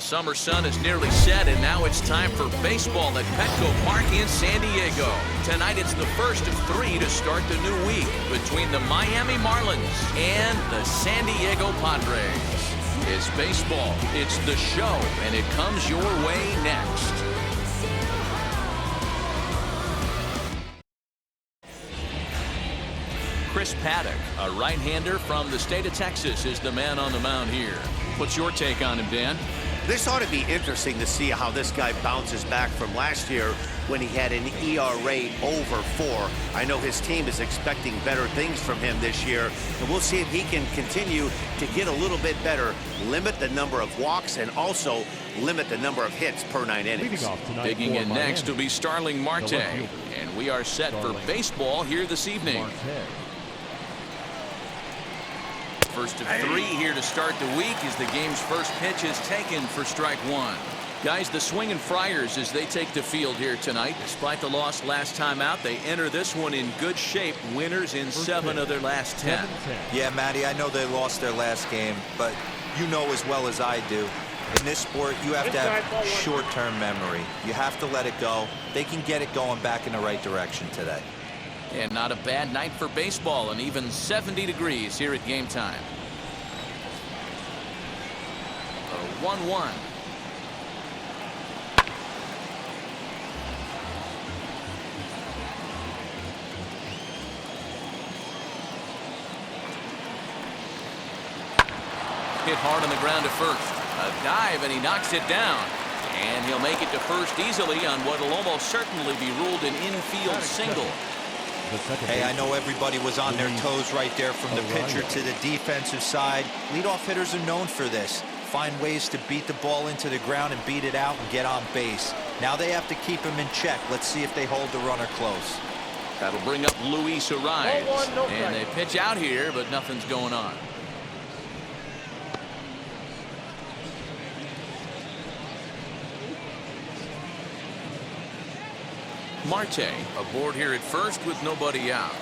summer sun is nearly set, and now it's time for baseball at Petco Park in San Diego. Tonight it's the first of 3 to start the new week between the Miami Marlins and the San Diego Padres. It's baseball, it's the show, and it comes your way next. Chris Paddock, a right-hander from the state of Texas, is the man on the mound here. What's your take on him, Dan? This ought to be interesting to see how this guy bounces back from last year when he had an ERA over 4. I know his team is expecting better things from him this year, and we'll see if he can continue to get a little bit better, limit the number of walks, and also limit the number of hits per 9 innings. Digging in next will be Starling Marte, and we are set for baseball here this evening. First of 3 here to start the week as the game's first pitch is taken for strike 1. Guys, the Swinging Friars, as they take the field here tonight, despite the loss last time out, they enter this one in good shape, winners in 7 of their last 10. Yeah, Matty, I know they lost their last game, but you know as well as I do, in this sport, you have to have short-term memory. You have to let it go. They can get it going back in the right direction today. And not a bad night for baseball, and even 70 degrees here at game time. A 1-1. Hit hard on the ground to first. A dive, and he knocks it down. And he'll make it to first easily on what will almost certainly be ruled an infield single. Hey, I know everybody was on their toes right there from the pitcher to the defensive side. Leadoff hitters are known for this. Find ways to beat the ball into the ground and beat it out and get on base. Now they have to keep him in check. Let's see if they hold the runner close. That'll bring up Luis Ariz. And they pitch out here, but nothing's going on. Marte aboard here at first with nobody out.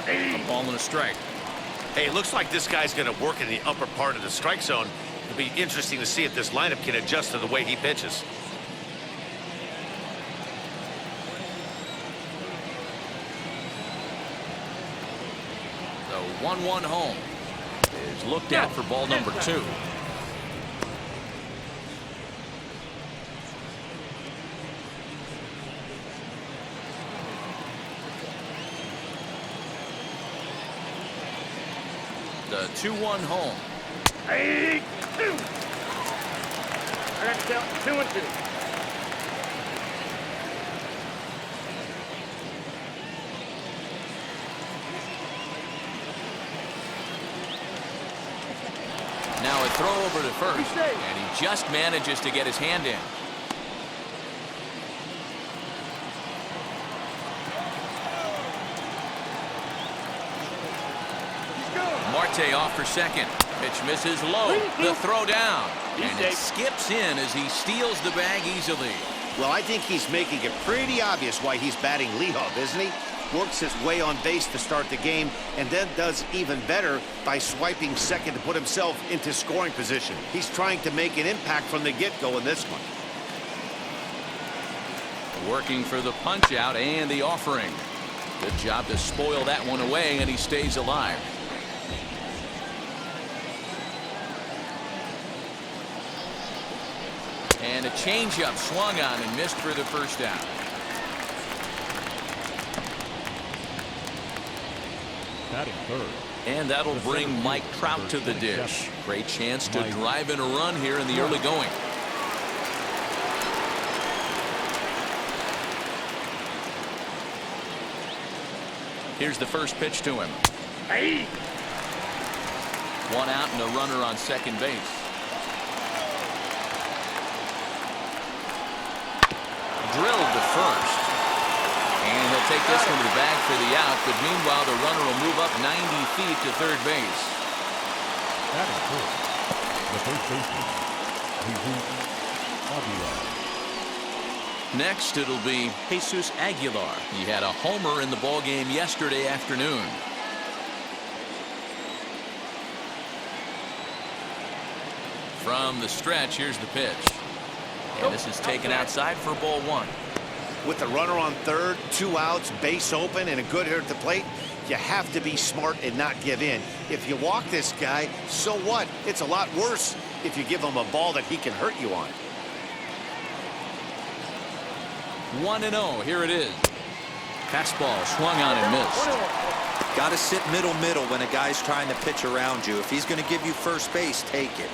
A ball and a strike. Hey, it looks like this guy's going to work in the upper part of the strike zone. It'll be interesting to see if this lineup can adjust to the way he pitches. The 1-1 home is looked at for ball number 2. The 2-1 home. 2. I got to count 2 and 2. Now a throw over to first, and he just manages to get his hand in. Marte off for second. Pitch misses low. The throw down. And it skips in as he steals the bag easily. Well, I think he's making it pretty obvious why he's batting leadoff, isn't he? Works his way on base to start the game, and then does even better by swiping second to put himself into scoring position. He's trying to make an impact from the get-go in this one. Working for the punch-out and the offering. Good job to spoil that one away, and he stays alive. And a changeup swung on and missed for the first out. And that'll bring Mike Trout to the dish. Great chance to drive in a run here in the early going. Here's the first pitch to him. 1 out and a runner on second base. Drilled to first. And he'll take this one to the bag for the out, but meanwhile the runner will move up 90 feet to third base. The first baseman, Next it'll be Jesus Aguilar. He had a homer in the ballgame yesterday afternoon. From the stretch, here's the pitch. And this is taken outside for ball one. With the runner on third, 2 outs, base open, and a good hitter at the plate, you have to be smart and not give in. If you walk this guy, so what? It's a lot worse if you give him a ball that he can hurt you on. 1-0. Here it is. Fastball swung on and missed. Got to sit middle when a guy's trying to pitch around you. If he's going to give you first base, take it.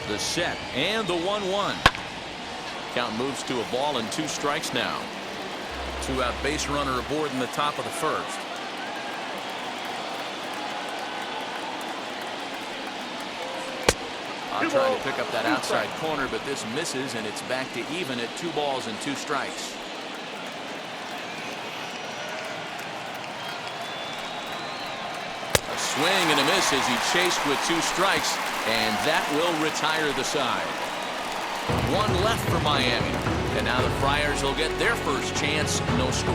The set and the 1-1. Count moves to a ball and 2 strikes now. 2-out base runner aboard in the top of the first. I'm trying to pick up that outside corner, but this misses, and it's back to even at 2 balls and 2 strikes. A swing and a miss as he chased with 2 strikes, and that will retire the side. 1 left for Miami, and now the Friars will get their first chance. No score.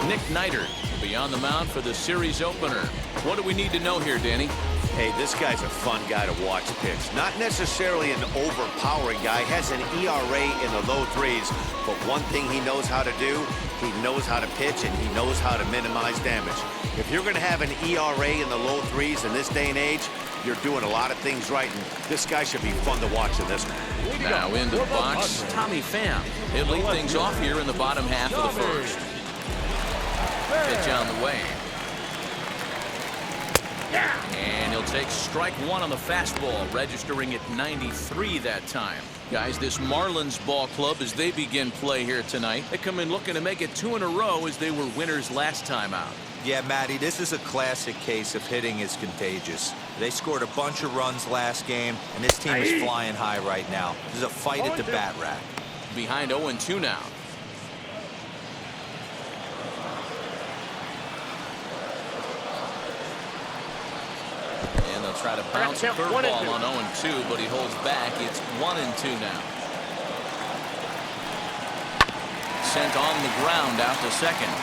Nick Neidert will be on the mound for the series opener. What do we need to know here, Danny? Hey, this guy's a fun guy to watch pitch. Not necessarily an overpowering guy. Has an ERA in the low 3s, but one thing he knows how to do, he knows how to pitch, and he knows how to minimize damage. If you're going to have an ERA in the low 3s in this day and age, you're doing a lot of things right, and this guy should be fun to watch in this one. Now into the box, Tommy Pham. He'll lead things off here in the bottom half of the first. Pitch on the way. And he'll take strike 1 on the fastball, registering at 93 that time. Guys, this Marlins ball club, as they begin play here tonight, they come in looking to make it 2 in a row as they were winners last time out. Yeah, Matty, this is a classic case of hitting is contagious. They scored a bunch of runs last game, and this team is flying high right now. There's a fight at the bat rack. Behind 0-2 now. And they'll try to bounce a curveball on 0-2, but he holds back. It's 1-2 now. Sent on the ground out to second.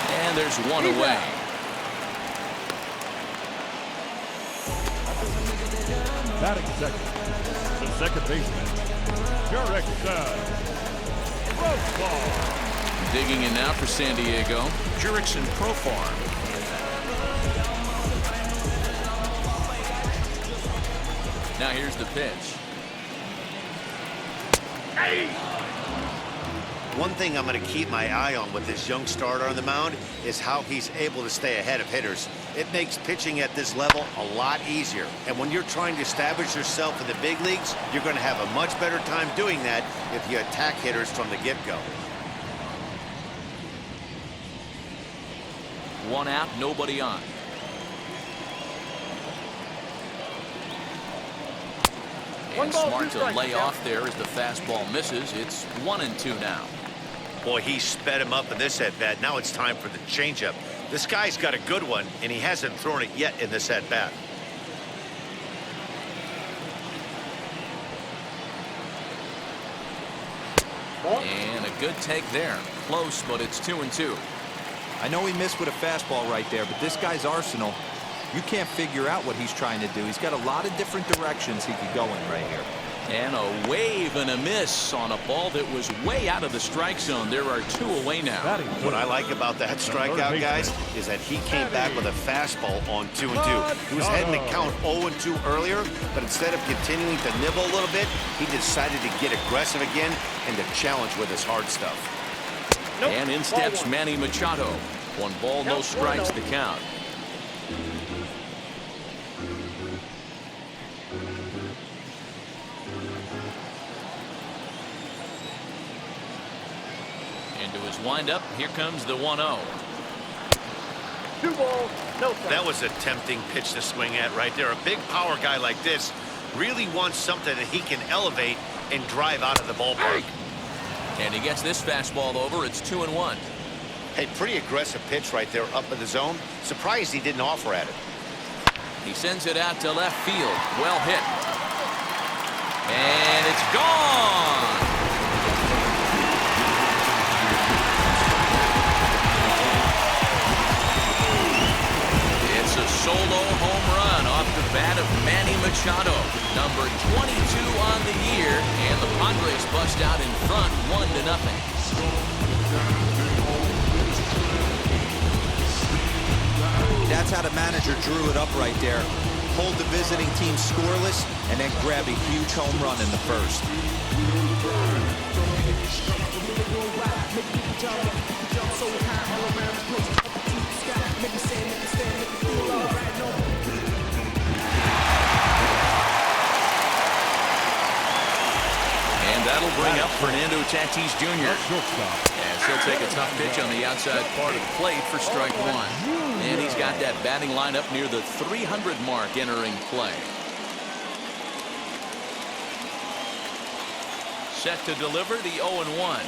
And there's 1 away. Batting second, the second baseman, Jurick Profar. Digging in now for San Diego, Jurickson Profar. Now here's the pitch. One thing I'm going to keep my eye on with this young starter on the mound is how he's able to stay ahead of hitters. It makes pitching at this level a lot easier. And when you're trying to establish yourself in the big leagues, you're going to have a much better time doing that if you attack hitters from the get-go. 1 out, nobody on. And smart to lay off there as the fastball misses. It's 1-2 now. Boy, he sped him up in this at-bat. Now it's time for the changeup. This guy's got a good one, and he hasn't thrown it yet in this at-bat. And a good take there. Close, but it's 2-2. I know he missed with a fastball right there, but this guy's arsenal, you can't figure out what he's trying to do. He's got a lot of different directions he could go in right here. And a wave and a miss on a ball that was way out of the strike zone. There are 2 away now. What I like about that strikeout, guys, is that he came back with a fastball on 2-2. He was heading to count 0-2 earlier, but instead of continuing to nibble a little bit, he decided to get aggressive again and to challenge with his hard stuff. And in steps Manny Machado. 1 ball, no strikes, the count. Into his windup, here comes the 1-0. 2 balls, no strikes. That was a tempting pitch to swing at right there. A big power guy like this really wants something that he can elevate and drive out of the ballpark. And he gets this fastball over. It's 2-1. Hey, pretty aggressive pitch right there up in the zone. Surprised he didn't offer at it. He sends it out to left field. Well hit. And it's gone. It's a solo home run off the bat of Manny Machado, number 22 on the year, and the Padres bust out in front 1-0. That's how the manager drew it up right there. Hold the visiting team scoreless and then grab a huge home run in the first. And that'll bring up Fernando Tatis Jr. As he'll take a tough pitch on the outside part of the plate for strike one. And he's got that batting lineup near the 300 mark entering play. Set to deliver the 0-1.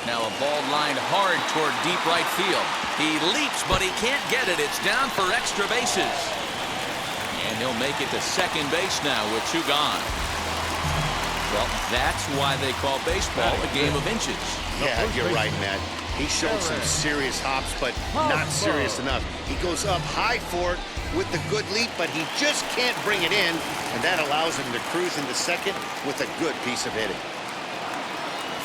Now a ball lined hard toward deep right field. He leaps, but he can't get it. It's down for extra bases. And he'll make it to second base now with 2 gone. Well, that's why they call baseball a game of inches. Yeah, you're right, Matt. He showed some serious hops, but not serious enough. He goes up high for it with the good leap, but he just can't bring it in, and that allows him to cruise into second with a good piece of hitting.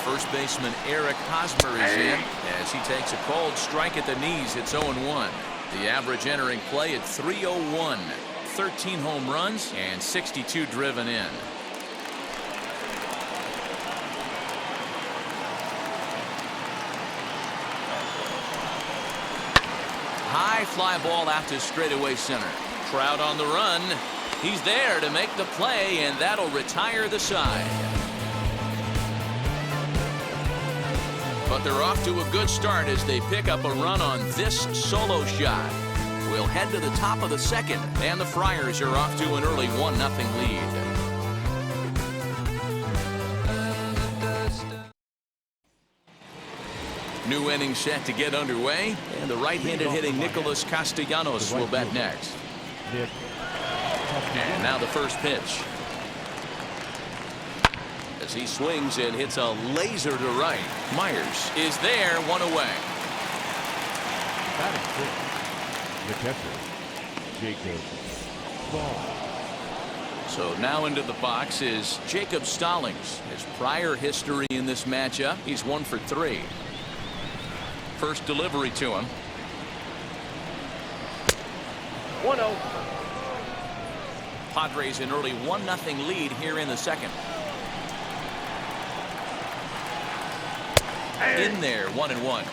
First baseman Eric Hosmer is in as he takes a cold strike at the knees. It's 0-1. The average entering play at .301. 13 home runs and 62 driven in. High fly ball out to straightaway center. Trout on the run. He's there to make the play, and that'll retire the side. But they're off to a good start as they pick up a run on this solo shot. We'll head to the top of the second, and the Friars are off to an early 1-0 lead. New inning set to get underway, and the right-handed hitting Nicholas Castellanos will bat next. And now the first pitch. As he swings and hits a laser to right. Myers is there, 1 away. The catcher, Jacob Stallings. So now into the box is Jacob Stallings. His prior history in this matchup, he's 1 for 3. First delivery to him. 1-0. Padres an early 1-0 lead here in the second. In there, 1-1.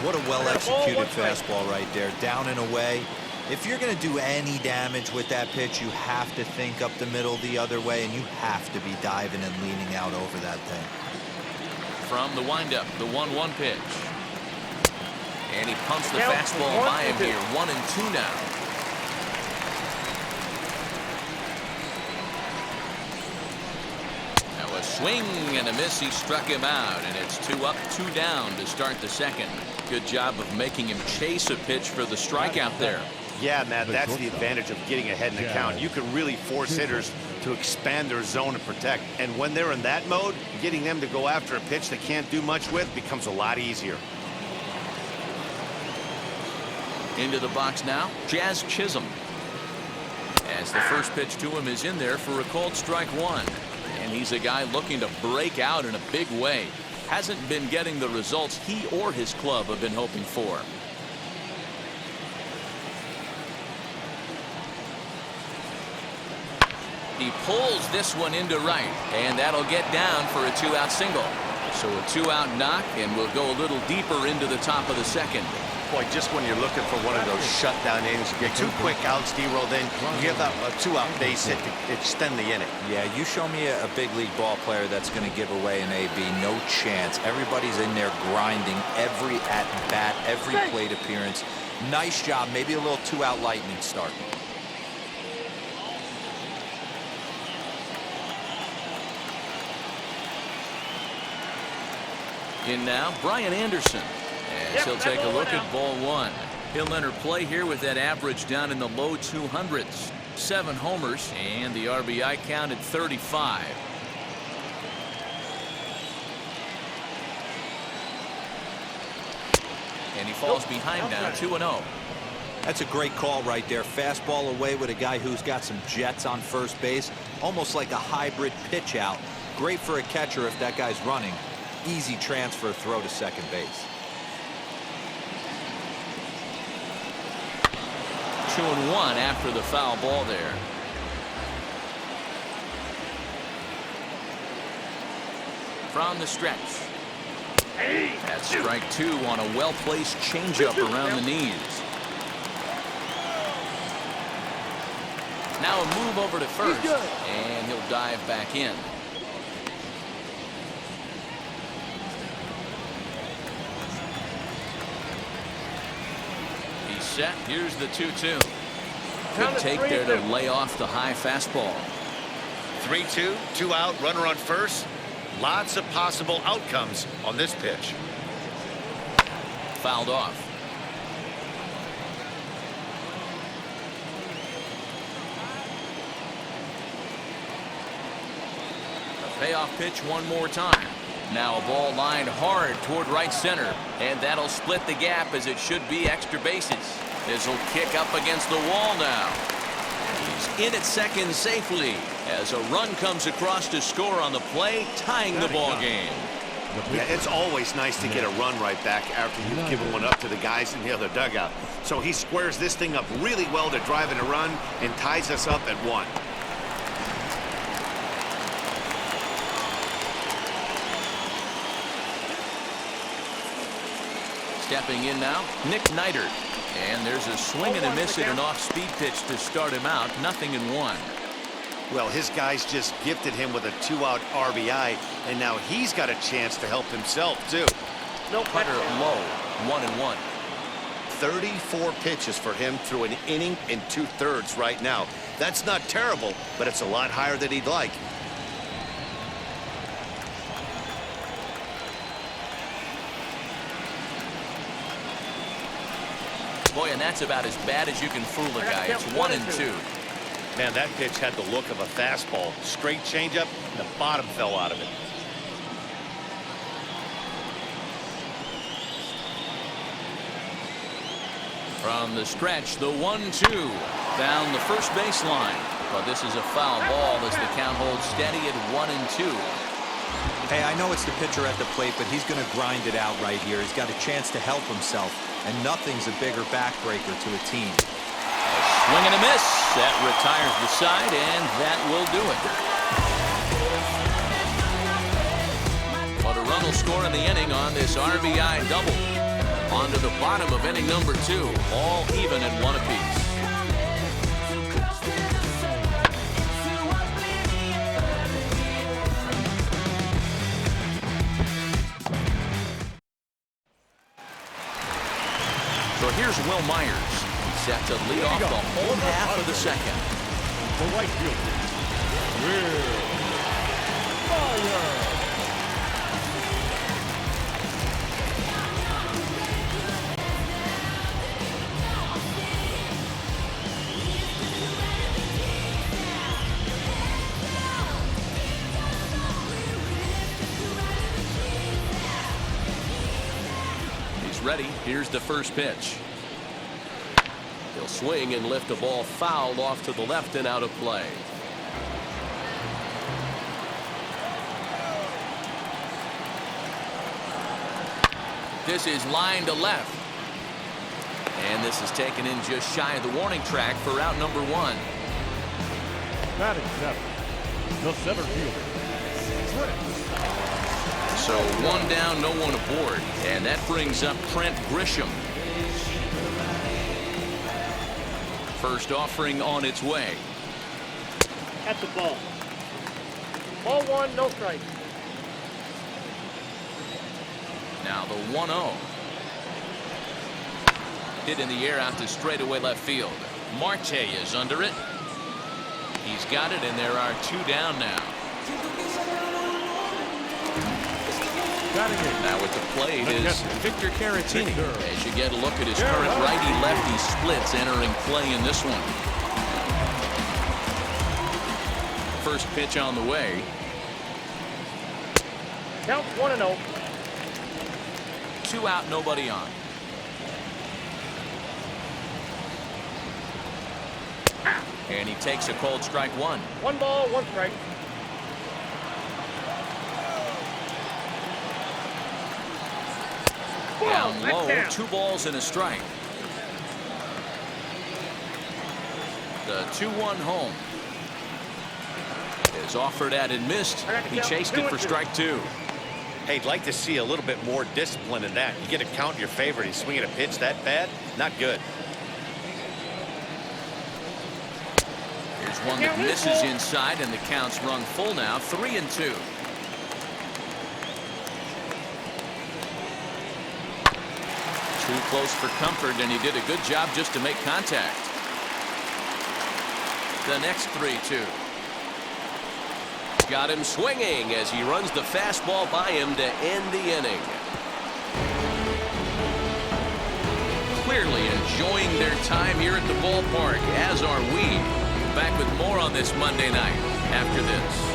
What a well-executed fastball right there, down and away. If you're going to do any damage with that pitch, you have to think up the middle the other way, and you have to be diving and leaning out over that thing. From the windup, the 1-1 pitch. And he pumps the fastball by him here, 1-2 now. A swing and a miss. He struck him out, and it's 2 up, 2 down to start the second. Good job of making him chase a pitch for the strikeout there. Yeah, Matt, that's the advantage of getting ahead in the count. You can really force hitters to expand their zone and protect. And when they're in that mode, getting them to go after a pitch they can't do much with becomes a lot easier. Into the box now, Jazz Chisholm. As the first pitch to him is in there for a called strike 1. And he's a guy looking to break out in a big way. Hasn't been getting the results he or his club have been hoping for. He pulls this one into right, and that'll get down for a 2-out single. So a 2-out knock, and we'll go a little deeper into the top of the second. Boy, just when you're looking for one of those shutdown innings, you get 2 quick outs, D-rolled in, you give up a 2-out base hit to extend the inning. Yeah, you show me a big league ball player that's going to give away an AB. No chance. Everybody's in there grinding every at-bat, every plate appearance. Nice job. Maybe a little 2-out lightning start. In now, Brian Anderson. As he'll take a look at ball one. He'll enter play here with that average down in the low 200s. 7 homers and the RBI count at 35. And he falls behind now, 2-0. That's a great call right there. Fastball away with a guy who's got some jets on first base. Almost like a hybrid pitch out. Great for a catcher if that guy's running. Easy transfer throw to second base. 2-1 after the foul ball there. From the stretch. That's strike 2 on a well-placed changeup around the knees. Now a move over to first, and he'll dive back in. He's set. Here's the 2-2. Good take there to lay off the high fastball. 3-2, 2 out, runner on first. Lots of possible outcomes on this pitch. Fouled off. A payoff pitch one more time. Now a ball lined hard toward right center, and that'll split the gap as it should be extra bases. This will kick up against the wall now. He's in at second safely as a run comes across to score on the play, tying the ball game. Yeah, it's always nice to get a run right back after you've given one up to the guys in the other dugout. So he squares this thing up really well to drive in a run and ties us up at 1. Stepping in now, Nick Neidert. And there's a swing and a miss at an off-speed pitch to start him out. 0-1. Well, his guys just gifted him with a 2-out RBI, and now he's got a chance to help himself, too. Cutter low, 1-1. 34 pitches for him through an inning and 2/3 right now. That's not terrible, but it's a lot higher than he'd like. Boy, and that's about as bad as you can fool a guy. It's 1-2. Man, that pitch had the look of a fastball. Straight changeup, and the bottom fell out of it. From the stretch, the 1-2 down the first baseline. But this is a foul ball as the count holds steady at 1-2. Hey, I know it's the pitcher at the plate, but he's going to grind it out right here. He's got a chance to help himself, and nothing's a bigger backbreaker to a team. Swing and a miss. That retires the side, and that will do it. But a run will score in the inning on this RBI double. On to the bottom of inning number 2, all even at 1 apiece. So here's Will Myers. He's set to lead off the whole half of the second. The right fielder, Will Myers. Ready. Here's the first pitch. He'll swing and lift the ball foul off to the left and out of play. This is line to left. And this is taken in just shy of the warning track for out number 1. Batting 7, the center fielder. So 1 down, no one aboard. And that brings up Trent Grisham. First offering on its way. At the ball. Ball 1, no strike. Now the 1-0. Hit in the air out to straightaway left field. Marte is under it. He's got it, and there are 2 down now. Batting eighth. Now at the plate The is catcher, Victor Caratini. Victor. As you get a look at his current righty-lefty splits entering play in this one. First pitch on the way. Count 1-0. 2 out, nobody on. And he takes a cold strike 1. 1 ball, 1 strike. Down That's low, down. 2 balls and a strike. The 2-1 home is offered at and missed. He chased it for strike 2. Hey, I'd like to see a little bit more discipline in that. You get a count in your favor. He's swinging a pitch that bad. Not good. Here's one that misses inside, and the count's run full now. 3-2. Too close for comfort, and he did a good job just to make contact. The next 3-2. Got him swinging as he runs the fastball by him to end the inning. Clearly enjoying their time here at the ballpark, as are we. Back with more on this Monday night after this.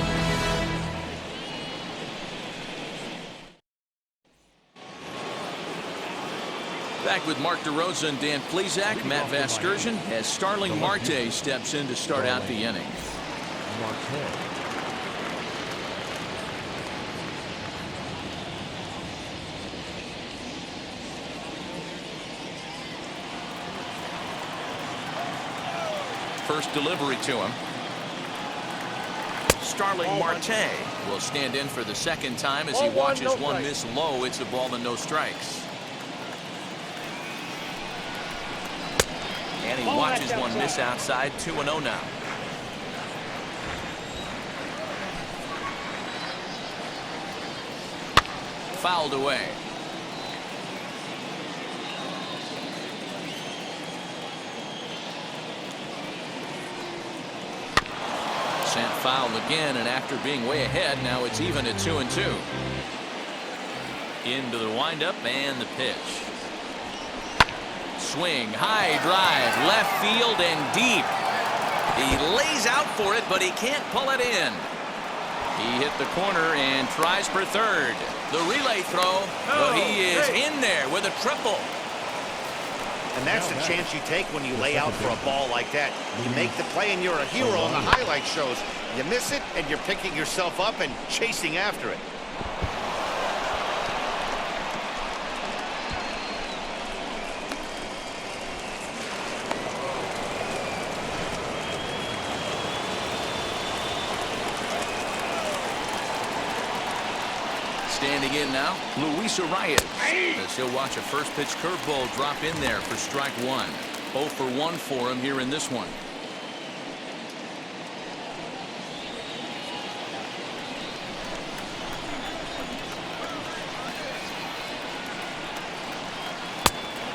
Back with Mark DeRosa and Dan Plesac, Matt Vasgersian, as Starling Marte steps in to start out the inning. Marte. First delivery to him. Starling Marte will stand in for the second time as he watches one miss low. It's a ball and no strikes. And he watches one miss outside. 2-0 now. Fouled away. Sent foul again, and after being way ahead, now it's even at 2-2. Into the windup and the pitch. Swing, high drive, left field and deep. He lays out for it, but he can't pull it in. He hit the corner and tries for third. The relay throw, but he is in there with a triple. And that's the chance you take when you lay out for a ball like that. You make the play and you're a hero on the highlight shows. You miss it and you're picking yourself up and chasing after it. Standing in now, Luis Arias. As he'll watch a first pitch curveball drop in there for strike 1. 0 for 1 for him here in this one.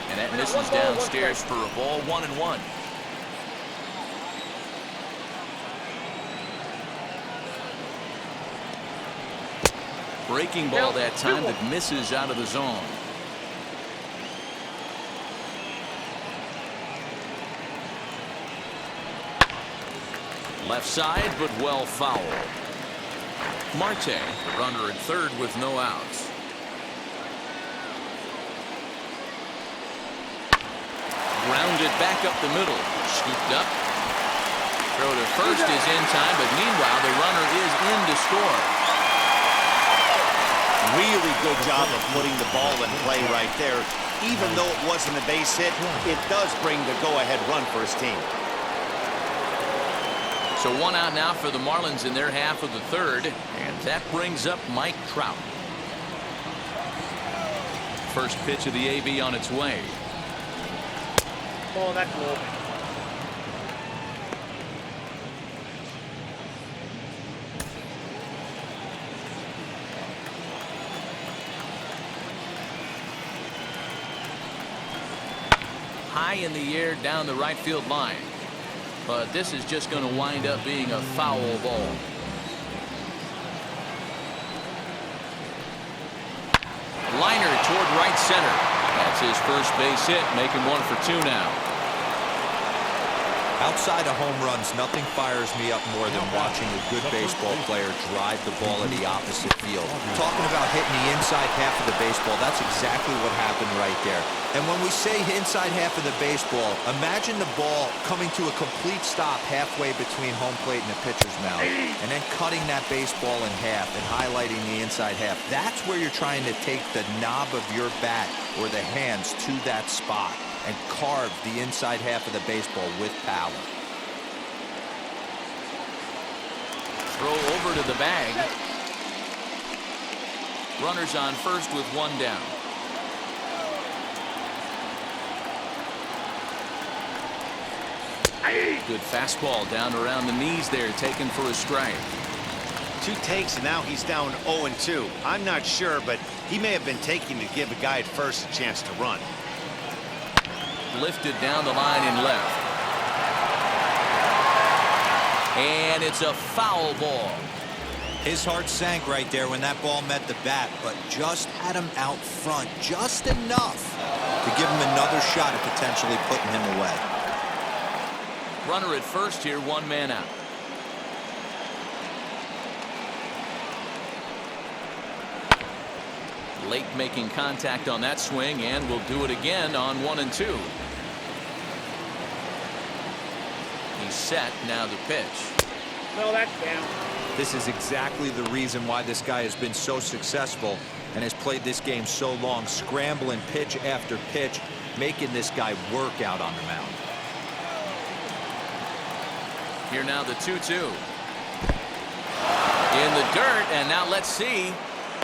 And that misses downstairs for a ball. 1-1. Breaking ball that time that misses out of the zone. Left side, but well fouled. Marte, the runner at third with no outs. Grounded back up the middle. Scooped up. Throw to first is in time, but meanwhile the runner is in to score. Really good job of putting the ball in play right there. Even though it wasn't a base hit, it does bring the go-ahead run for his team. So 1 out now for the Marlins in their half of the third, and that brings up Mike Trout. First pitch of the AB on its way. Oh, that's low. High in the air down the right field line. But this is just going to wind up being a foul ball. right center. That's his first base hit, making 1 for 2 now. Outside of home runs, nothing fires me up more than watching a good baseball player drive the ball in the opposite field. Talking about hitting the inside half of the baseball, that's exactly what happened right there. And when we say inside half of the baseball, imagine the ball coming to a complete stop halfway between home plate and the pitcher's mound, and then cutting that baseball in half and highlighting the inside half. That's where you're trying to take the knob of your bat or the hands to that spot and carve the inside half of the baseball with power. Throw over to the bag. Runners on first with 1 down. Good fastball down around the knees there, taken for a strike. 2 takes, and now he's down 0-2. I'm not sure, but he may have been taking to give a guy at first a chance to run. Lifted down the line and left. And it's a foul ball. His heart sank right there when that ball met the bat, but just had him out front just enough to give him another shot at potentially putting him away. Runner at first here, 1 man out. Late making contact on that swing, and will do it again on 1 and 2. He's set, now the pitch. No, that's down. This is exactly the reason why this guy has been so successful and has played this game so long, scrambling pitch after pitch, making this guy work out on the mound. Here now the 2-2. In the dirt, and now let's see.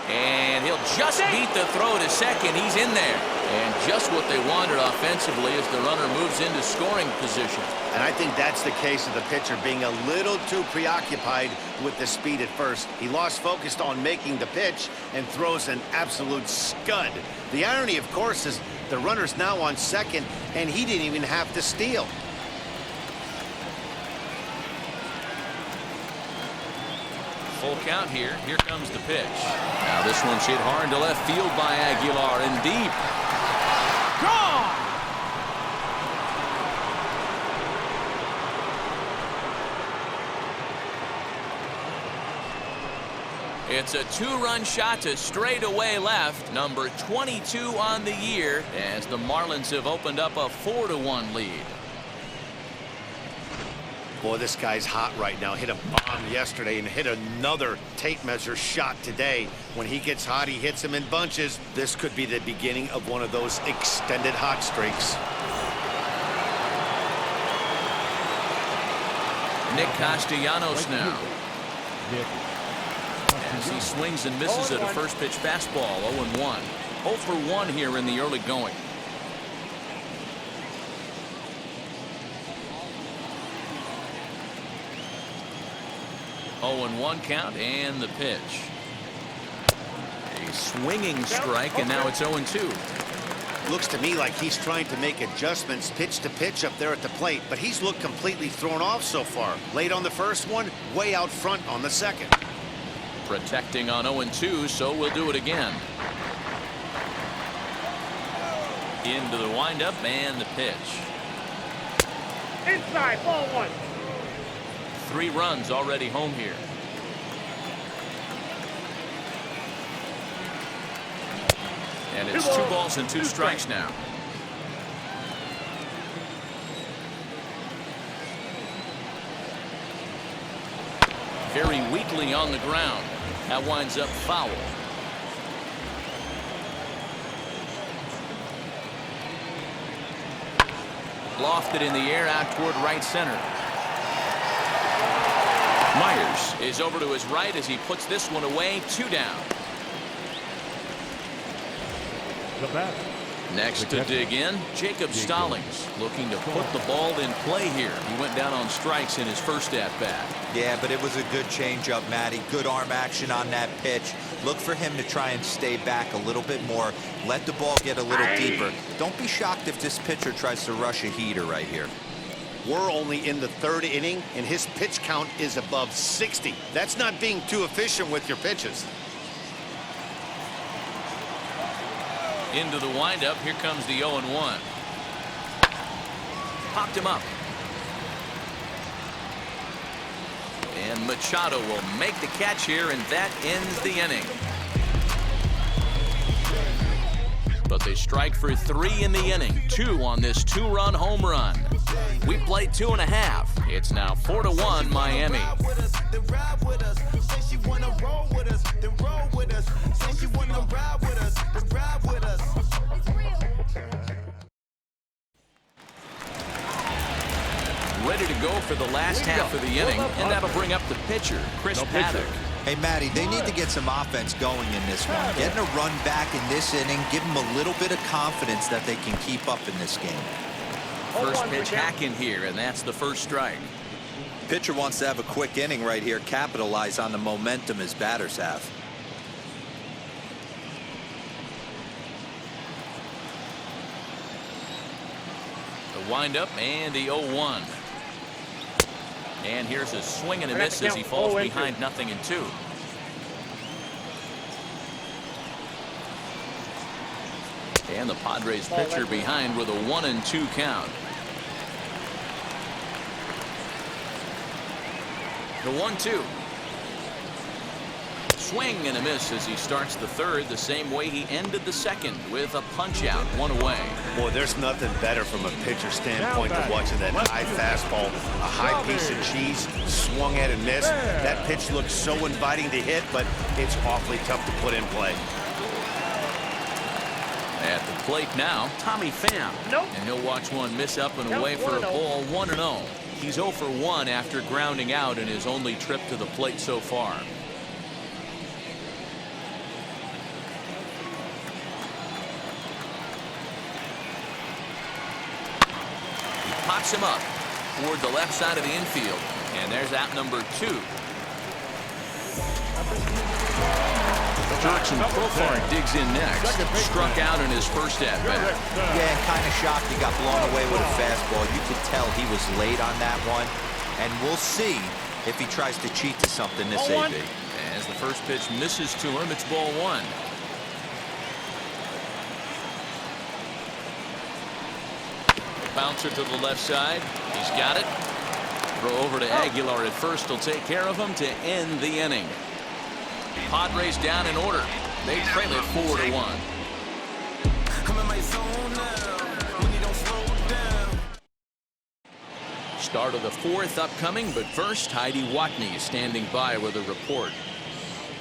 And he'll just beat the throw to second. He's in there. And just what they wanted offensively as the runner moves into scoring position. And I think that's the case of the pitcher being a little too preoccupied with the speed at first. He lost focus on making the pitch and throws an absolute scud. The irony, of course, is the runner's now on second, and he didn't even have to steal. Full count here. Here comes the pitch. Now this one's hit hard to left field by Aguilar and deep. Gone! It's a 2-run shot to straightaway left. Number 22 on the year as the Marlins have opened up a 4-1 lead. Boy, this guy's hot right now. Hit a bomb yesterday and hit another tape measure shot today. When he gets hot, he hits them in bunches. This could be the beginning of one of those extended hot streaks. Nick Castellanos now. As he swings and misses at a first pitch fastball, 0-1. 0 for 1 here in the early going. Oh, and 1 count, and the pitch. A swinging strike, and now it's 0-2. Looks to me like he's trying to make adjustments pitch to pitch up there at the plate, but he's looked completely thrown off so far. Late on the first one, way out front on the second. Protecting on 0-2, so we'll do it again. Into the windup and the pitch. Inside, ball 1. 3 runs already home here. And it's 2 balls and 2 strikes now. Very weakly on the ground. That winds up foul. Lofted in the air out toward right center. Myers is over to his right as he puts this one away. 2 down. The batter. Next to dig in, Jacob Stallings looking to put the ball in play here. He went down on strikes in his first at-bat. Yeah, but it was a good changeup, Matty. Good arm action on that pitch. Look for him to try and stay back a little bit more. Let the ball get a little deeper. Don't be shocked if this pitcher tries to rush a heater right here. We're only in the 3rd inning, and his pitch count is above 60. That's not being too efficient with your pitches. Into the windup. Here comes the 0-1. Popped him up. And Machado will make the catch here, and that ends the inning. But they strike for 3 in the inning. 2 on this 2-run home run. We played 2.5. It's now 4-1 Miami. Ready to go for the last half of the inning, and that'll bring up the pitcher, Chris Paddock. Hey, Matty, they need to get some offense going in this one. Getting a run back in this inning, give them a little bit of confidence that they can keep up in this game. First pitch hacking here, and that's the first strike. Pitcher wants to have a quick inning right here, capitalize on the momentum his batters have. The windup and the 0-1. And here's a swing and a miss as he falls behind 0-2. And the Padres pitcher behind with a 1-2 count. The 1-2. Swing and a miss as he starts the third the same way he ended the second, with a punch out, 1 away. Boy, there's nothing better from a pitcher standpoint than watching that high fastball, a high piece of cheese, swung at and missed. That pitch looks so inviting to hit, but it's awfully tough to put in play. At the plate now, Tommy Pham. And he'll watch one miss up and away for a ball, 1-0. He's 0 for 1 after grounding out in his only trip to the plate so far. Pops him up toward the left side of the infield, and there's out number 2. Jackson Profar digs in next. Struck out in his first at bat. Yeah, kind of shocked he got blown away with a fastball. You could tell he was late on that one, and we'll see if he tries to cheat to something this AB. As the first pitch misses to him, it's ball 1. Bouncer to the left side. He's got it. Throw over to Aguilar at first will take care of him to end the inning. Padres down in order. They trail it 4-1. Start of the 4th upcoming, but first Heidi Watney is standing by with a report.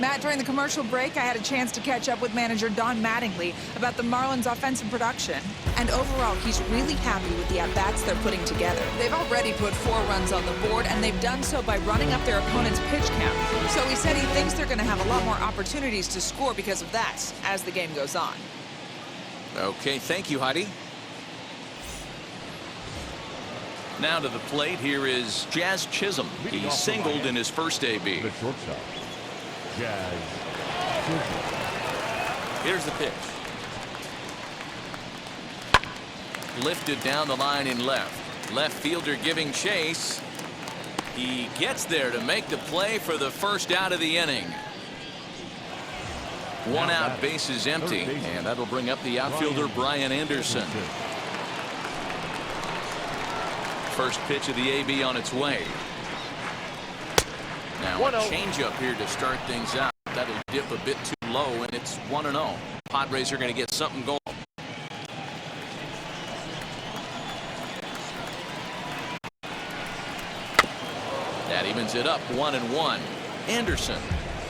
Matt, during the commercial break, I had a chance to catch up with manager Don Mattingly about the Marlins' offensive production. And overall, he's really happy with the at-bats they're putting together. They've already put 4 runs on the board, and they've done so by running up their opponent's pitch count. So he said he thinks they're going to have a lot more opportunities to score because of that as the game goes on. Okay, thank you, Heidi. Now to the plate, here is Jazz Chisholm. He singled in his first AB. The shortstop, Jazz Chisholm. Here's the pitch. Lifted down the line in left. Left fielder giving chase. He gets there to make the play for the first out of the inning. 1 out, base is empty, and that'll bring up the outfielder Brian Anderson. First pitch of the AB on its way. Now a changeup here to start things out. That'll dip a bit too low, and it's 1-0. Padres are going to get something going. That evens it up 1-1. Anderson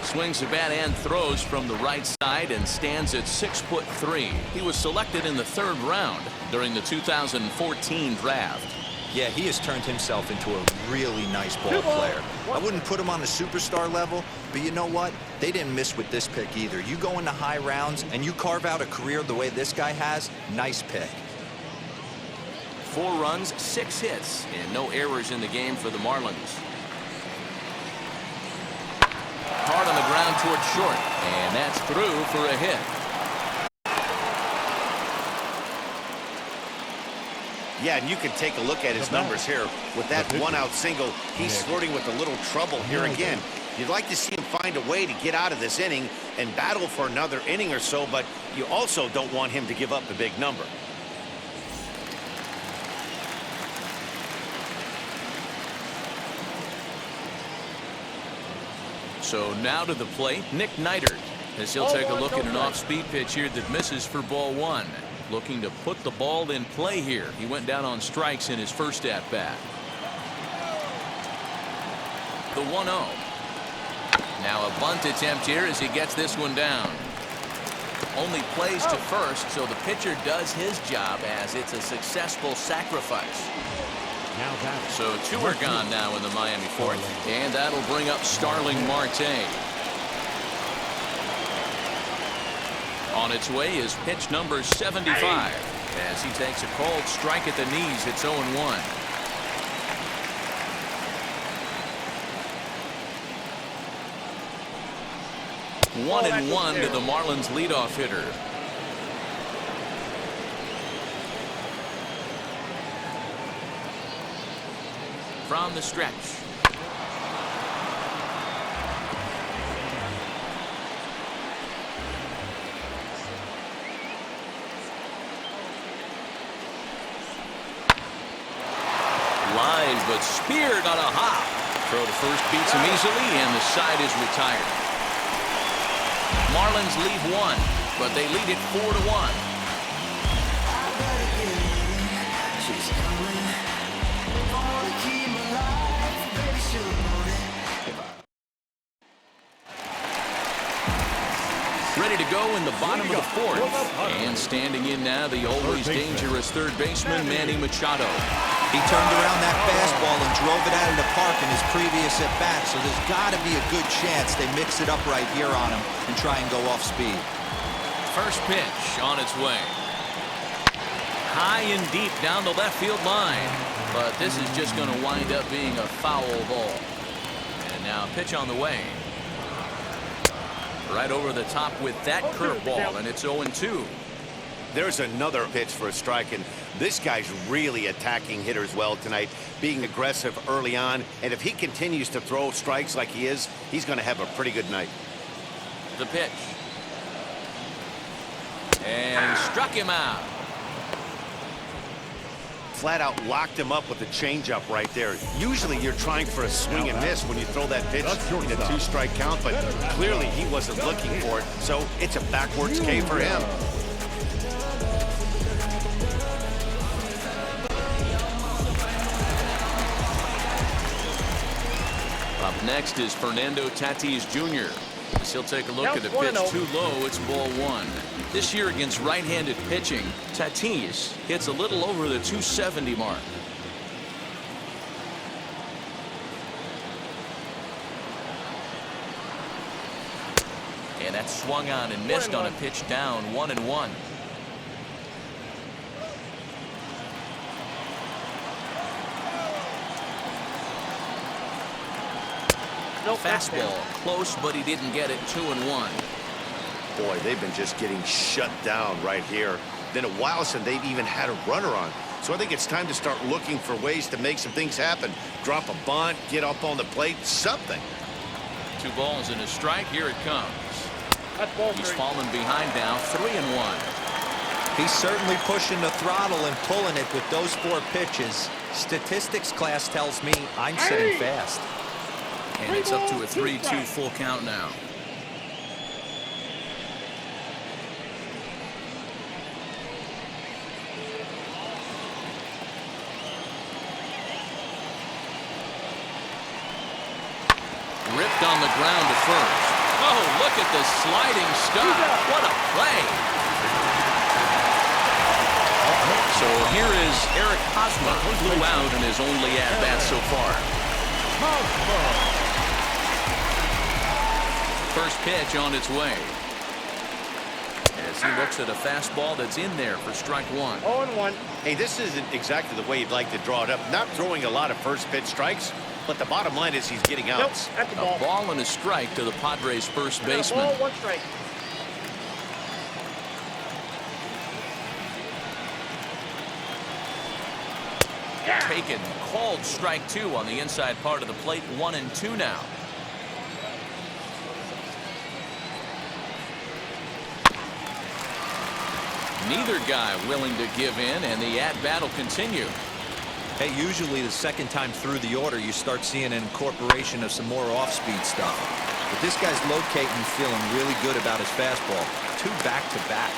swings the bat and throws from the right side and stands at 6'3". He was selected in the 3rd round during the 2014 draft. Yeah, he has turned himself into a really nice ball player. I wouldn't put him on a superstar level, but you know what? They didn't miss with this pick either. You go into high rounds and you carve out a career the way this guy has, nice pick. 4 runs, 6 hits, and no errors in the game for the Marlins. Hard on the ground toward short, and that's through for a hit. Yeah, and you can take a look at his numbers here. With that 1-out single, he's flirting with a little trouble here again. You'd like to see him find a way to get out of this inning and battle for another inning or so, but you also don't want him to give up a big number. So now to the plate, Nick Neidert, as he'll take a look at an off-speed pitch here that misses for ball one. Looking to put the ball in play here. He went down on strikes in his first at-bat. The 1-0. Now a bunt attempt here as he gets this one down. Only plays to first, so the pitcher does his job as it's a successful sacrifice. So two are gone now in the Miami fourth, and that'll bring up Starling Marte. On its way is pitch number 75 as he takes a called strike at the knees. It's 0-1. One and one to the Marlins leadoff hitter. From the stretch. Live but speared on a hop. Throw to first beats him easily, and the side is retired. Marlins lead one, but they lead it 4-1. Ready to go in the bottom of the fourth. And standing in now, the always dangerous third baseman, Manny Machado. He turned around that fastball and drove it out of the park in his previous at-bat, so there's got to be a good chance they mix it up right here on him and try and go off speed. First pitch on its way. High and deep down the left field line. But this is just going to wind up being a foul ball. And now pitch on the way. Right over the top with that curveball, and it's 0-2. There's another pitch for a strike, and this guy's really attacking hitters well tonight, being aggressive early on, and if he continues to throw strikes like he is, he's going to have a pretty good night. The pitch. And struck him out. Flat out locked him up with the changeup right there. Usually you're trying for a swing and miss when you throw that pitch in a two-strike count, but clearly he wasn't looking for it, so it's a backwards K for him. Up next is Fernando Tatis Jr. As he'll take a look at a pitch too low. It's ball one. This year against right-handed pitching, Tatis hits a little over the 270 mark. And that's swung on and missed on a pitch down, 1-1. Fastball close, but he didn't get it. 2-1. Boy, they've been just getting shut down right here. Been a while since they've even had a runner on. So I think it's time to start looking for ways to make some things happen. Drop a bunt, get up on the plate, something. 2 balls and a strike. Here it comes. He's fallen behind now. 3-1. He's certainly pushing the throttle and pulling it with those 4 pitches. Statistics class tells me I'm sitting fast. And it's up to a 3-2 full count now. Ripped on the ground to first. Oh, look at the sliding stop. What a play. So here is Eric Hosmer, who flew out in his only at-bat so far. First pitch on its way. As he looks at a fastball that's in there for strike one. 0-1. Hey, this isn't exactly the way you'd like to draw it up. Not throwing a lot of first pitch strikes, but the bottom line is he's getting outs. Nope, that's the ball. A ball and a strike to the Padres' first baseman. Ball, 1 strike. Taken, called strike 2 on the inside part of the plate. 1-2 now. Neither guy willing to give in, and the at-bat will continue. Hey, usually the second time through the order, you start seeing an incorporation of some more off-speed stuff. But this guy's locating, feeling really good about his fastball. 2 back-to-back.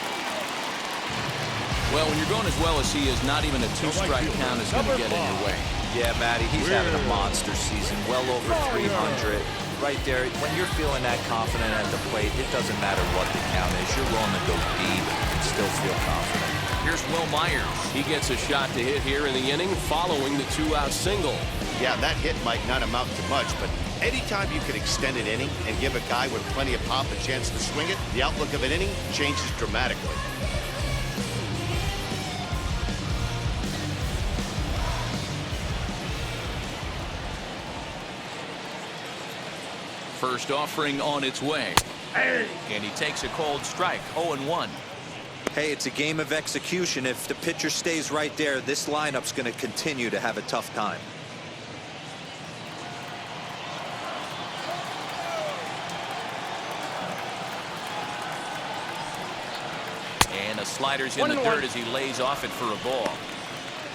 Well, when you're going as well as he is, not even a 2-strike count is going to get in your way. Yeah, Matty, he's having a monster season, well over 300. Right there, when you're feeling that confident at the plate, it doesn't matter what the count is. You're willing to go deep and still feel confident. Here's Will Myers. He gets a shot to hit here in the inning following the 2-out single. Yeah, that hit might not amount to much, but anytime you can extend an inning and give a guy with plenty of pop a chance to swing it, the outlook of an inning changes dramatically. First offering on its way. And he takes a cold strike, 0-1. Hey, it's a game of execution. If the pitcher stays right there, this lineup's going to continue to have a tough time. And a slider's in the dirt as he lays off it for a ball.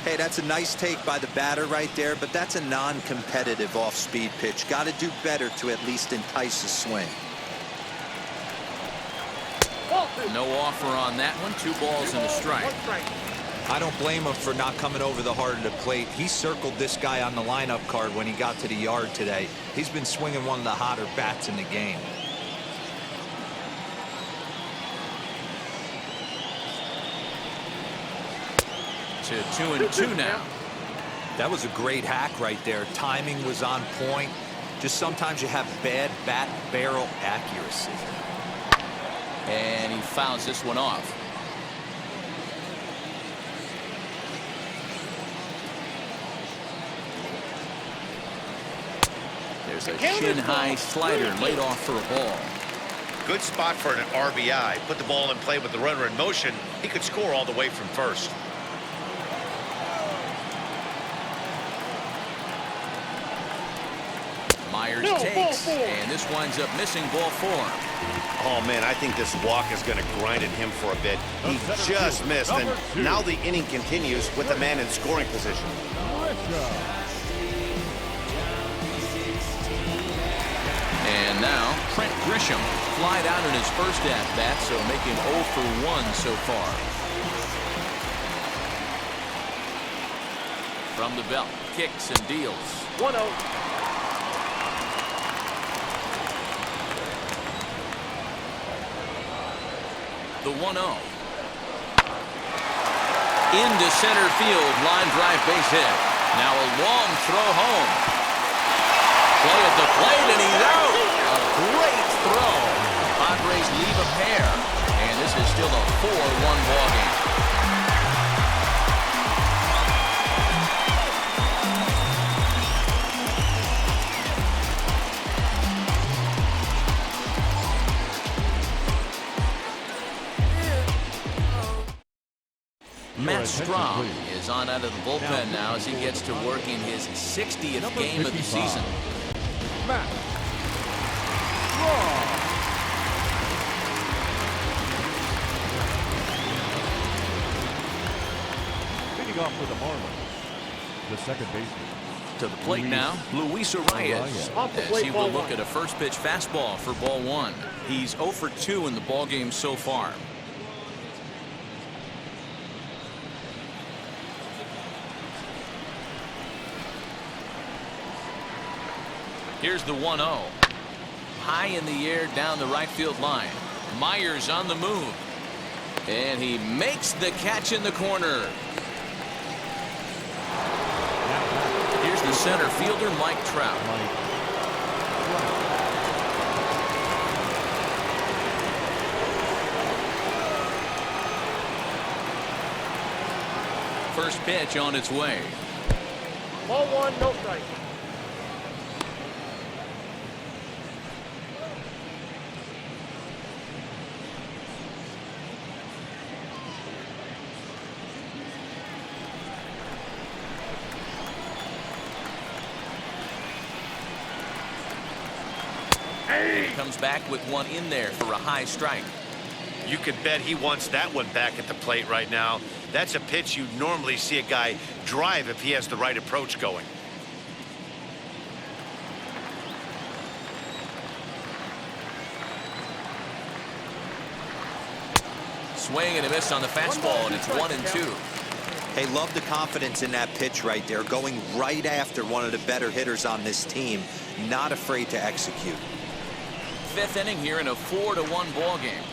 Hey, that's a nice take by the batter right there, but that's a non-competitive off-speed pitch. Got to do better to at least entice a swing. No offer on that one. 2 balls and a strike. I don't blame him for not coming over the heart of the plate. He circled this guy on the lineup card when he got to the yard today. He's been swinging one of the hotter bats in the game. To 2-2 now. That was a great hack right there. Timing was on point. Just sometimes you have bad bat barrel accuracy. And he fouls this one off. There's a shin-high slider laid off for a ball. Good spot for an RBI. Put the ball in play with the runner in motion. He could score all the way from first. Myers takes, and this winds up missing ball 4. Oh, man, I think this walk is going to grind at him for a bit. He just missed, and now the inning continues with a man in scoring position. And now, Trent Grisham flied out in his first at-bat, so making 0 for 1 so far. From the belt, kicks and deals. 1-0. The 1-0. Into center field, line drive base hit. Now a long throw home. Play at the plate, and he's out. A great throw. Padres leave a pair, and this is still a 4-1 ball game. Matt Strahm is on out of the bullpen now as he gets to work in his 60th game of the season. Matt Strahm. Leading off for the Marlins, the second baseman. To the plate now, Luis Arias, as he will look at a first pitch fastball for ball 1. He's 0 for 2 in the ball game so far. Here's the 1-0. High in the air down the right field line. Myers on the move. And he makes the catch in the corner. Here's the center fielder, Mike Trout. First pitch on its way. Ball 1, no strike. Comes back with one in there for a high strike. You can bet he wants that one back at the plate right now. That's a pitch you normally see a guy drive if he has the right approach going. Swing and a miss on the fastball, and it's 1-2. Hey, love the confidence in that pitch right there, going right after one of the better hitters on this team, not afraid to execute. Fifth inning here in a 4-1 ball game.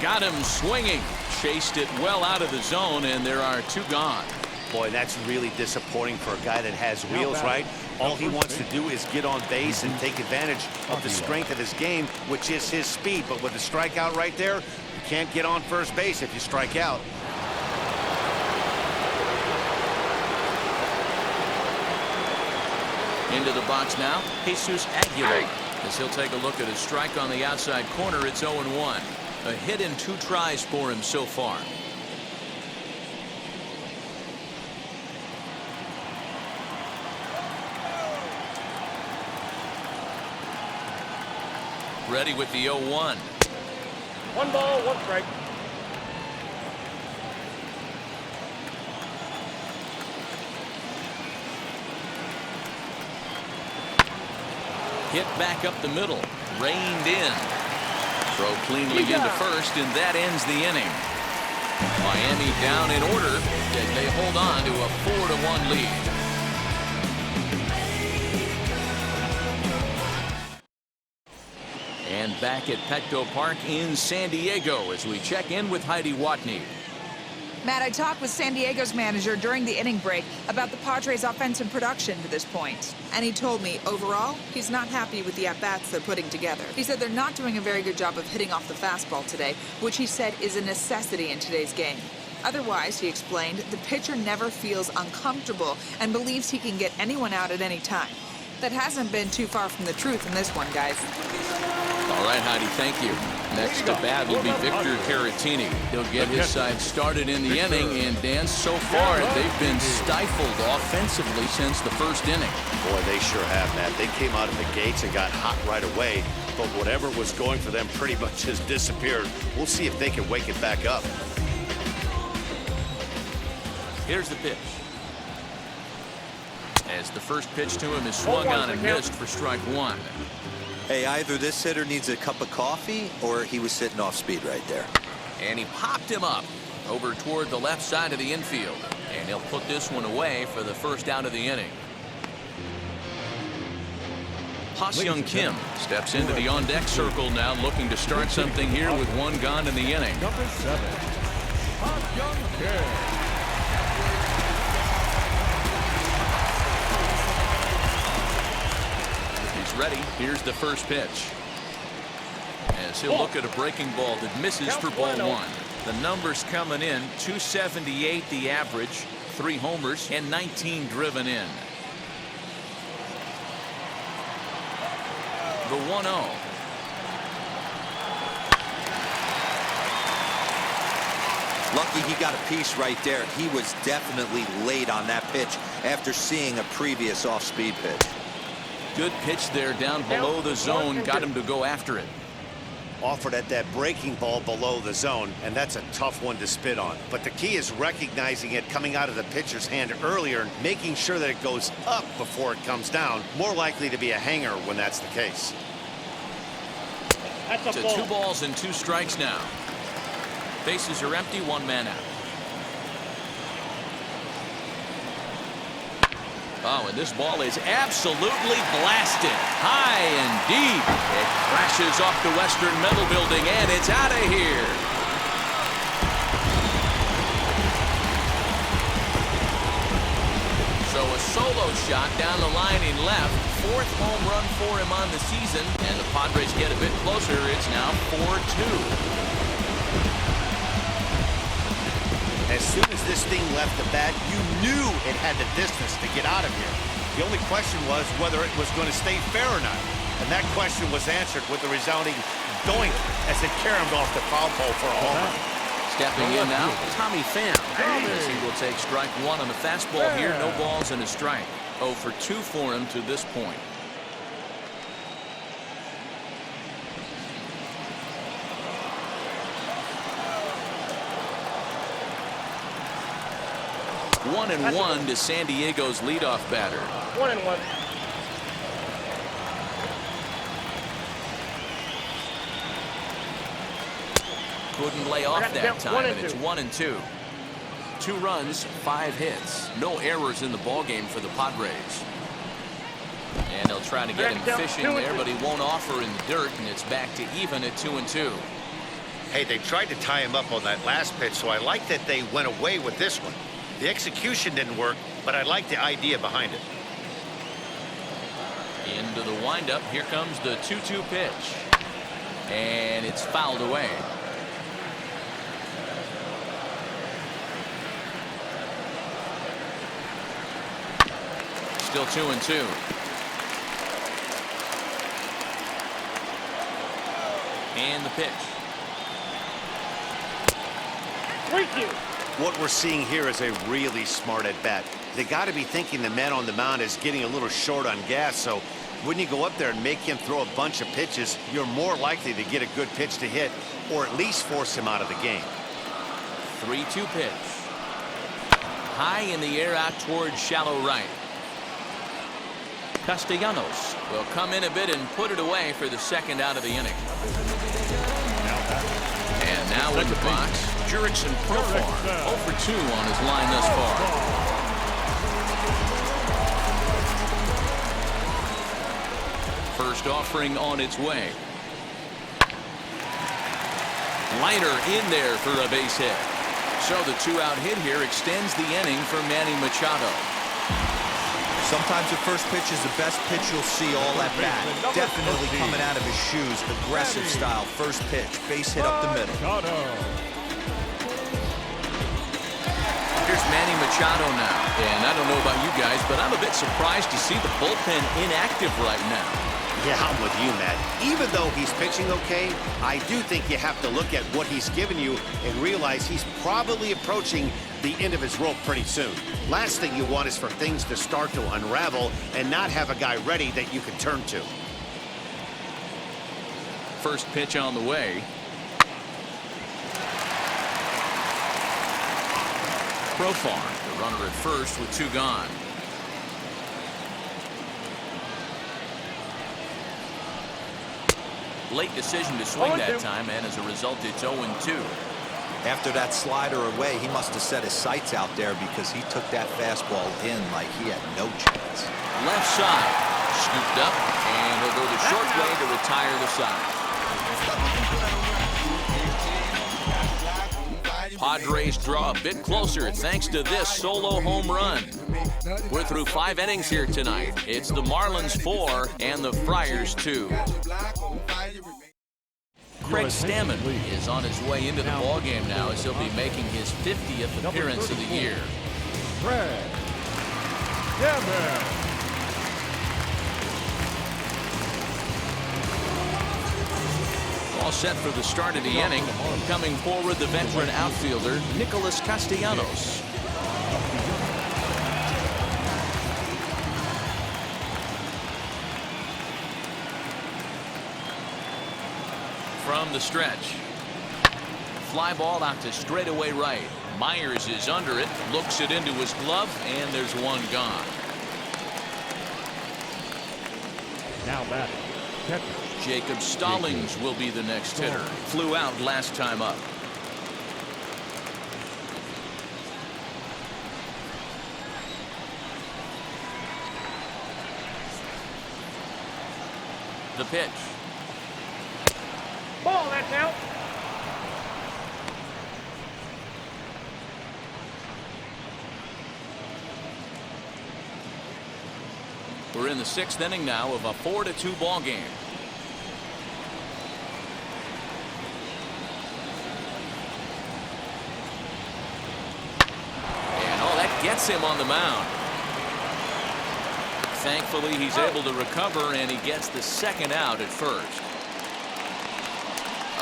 Got him swinging, chased it well out of the zone, and there are 2 gone. Boy, that's really disappointing for a guy that has wheels, right? All he wants to do is get on base and take advantage of the strength of his game, which is his speed. But with the strikeout right there, you can't get on first base if you strike out. Into the box now, Jesus Aguilar. As he'll take a look at a strike on the outside corner, it's 0-1. A hit in 2 tries for him so far. Ready with the 0-1. 1 ball, 1 strike. Hit back up the middle, reined in. Throw cleanly into first, and that ends the inning. Miami down in order as they hold on to a 4-1 lead. And back at Petco Park in San Diego as we check in with Heidi Watney. Matt, I talked with San Diego's manager during the inning break about the Padres' offensive production to this point. And he told me, overall, he's not happy with the at-bats they're putting together. He said they're not doing a very good job of hitting off the fastball today, which he said is a necessity in today's game. Otherwise, he explained, the pitcher never feels uncomfortable and believes he can get anyone out at any time. That hasn't been too far from the truth in this one, guys. All right, Heidi, thank you. Next to bat will be Victor Caratini. He'll get his side started in the inning, and Dan, so far, they've been stifled offensively since the first inning. Boy, they sure have, Matt. They came out of the gates and got hot right away, but whatever was going for them pretty much has disappeared. We'll see if they can wake it back up. Here's the pitch. As the first pitch to him is swung on and missed for strike 1. Hey, either this hitter needs a cup of coffee or he was sitting off speed right there. And he popped him up over toward the left side of the infield. And he'll put this one away for the first out of the inning. Ha-Seong Kim steps into the on-deck circle now, looking to start something here with 1 gone in the inning. Number 7, Ha-Seong Kim. Ready. Here's the first pitch. As he'll look at a breaking ball that misses for ball 1. The numbers coming in, 278 the average, 3 homers and 19 driven in. The 1-0. Lucky he got a piece right there. He was definitely late on that pitch after seeing a previous off-speed pitch. Good pitch there down below the zone. Got him to go after it. Offered at that breaking ball below the zone, and that's a tough one to spit on. But the key is recognizing it coming out of the pitcher's hand earlier and making sure that it goes up before it comes down. More likely to be a hanger when that's the case. That's a to ball. 2 balls and 2 strikes now. Bases are empty, 1 man out. Oh, and this ball is absolutely blasted. High and deep. It crashes off the Western Metal Building, and it's out of here. So a solo shot down the line in left. 4th home run for him on the season, and the Padres get a bit closer. It's now 4-2. As soon as this thing left the bat, you knew it had the distance to get out of here. The only question was whether it was going to stay fair or not. And that question was answered with a resounding doink as it caromed off the foul pole for a homer. Stepping in now, Tommy Pham. As he will take strike 1 on the fastball here. No balls and a strike. 0 for 2 for him to this point. 1-1 to San Diego's leadoff batter. 1-1. Couldn't lay off that Count time, 1 and and it's 2. 1-2. 2 runs, 5 hits. No errors in the ballgame for the Padres. And they'll try to get him fishing there, but he won't offer in the dirt, and it's back to even at 2-2. Hey, they tried to tie him up on that last pitch, so I like that they went away with this one. The execution didn't work, but I like the idea behind it. Into the windup. Here comes the 2-2 pitch. And it's fouled away. Still 2-2. And the pitch. 3-2. What we're seeing here is a really smart at bat. They got to be thinking the man on the mound is getting a little short on gas, so when you go up there and make him throw a bunch of pitches, you're more likely to get a good pitch to hit or at least force him out of the game. 3-2 pitch. High in the air out towards shallow right. Castellanos will come in a bit and put it away for the second out of the inning. And now in the box, Jurickson Profar, 0 for 2 on his line thus far. First offering on its way. Liner in there for a base hit. So the 2-out hit here extends the inning for Manny Machado. Sometimes the first pitch is the best pitch you'll see all at bat. Definitely coming out of his shoes. Aggressive style. First pitch. Base hit up the middle. Here's Manny Machado now. And I don't know about you guys, but I'm a bit surprised to see the bullpen inactive right now. Yeah, I'm with you, Matt. Even though he's pitching okay, I do think you have to look at what he's given you and realize he's probably approaching the end of his rope pretty soon. Last thing you want is for things to start to unravel and not have a guy ready that you can turn to. First pitch on the way. Profar, the runner at first with 2 gone. Late decision to swing that time, and as a result, it's 0-2. After that slider away, he must have set his sights out there because he took that fastball in like he had no chance. Left side, scooped up, and he'll go the short way to retire the side. Padres draw a bit closer thanks to this solo home run. We're through 5 innings here tonight. It's the Marlins 4 and the Friars 2. Craig Stammen is on his way into the ballgame now as he'll be making his 50th appearance of the year. Craig Stammen. All set for the start of the inning. Coming forward, the veteran outfielder, Nicholas Castellanos. From the stretch. Fly ball out to straightaway right. Myers is under it, looks it into his glove, and there's 1 gone. Now batting, catcher. Jacob Stallings will be the next hitter. Flew out last time up. The pitch. Ball, that's out. We're in the 6th inning now of a 4-2 ball game. And that gets him on the mound. Thankfully, he's able to recover, and he gets the 2nd out at first.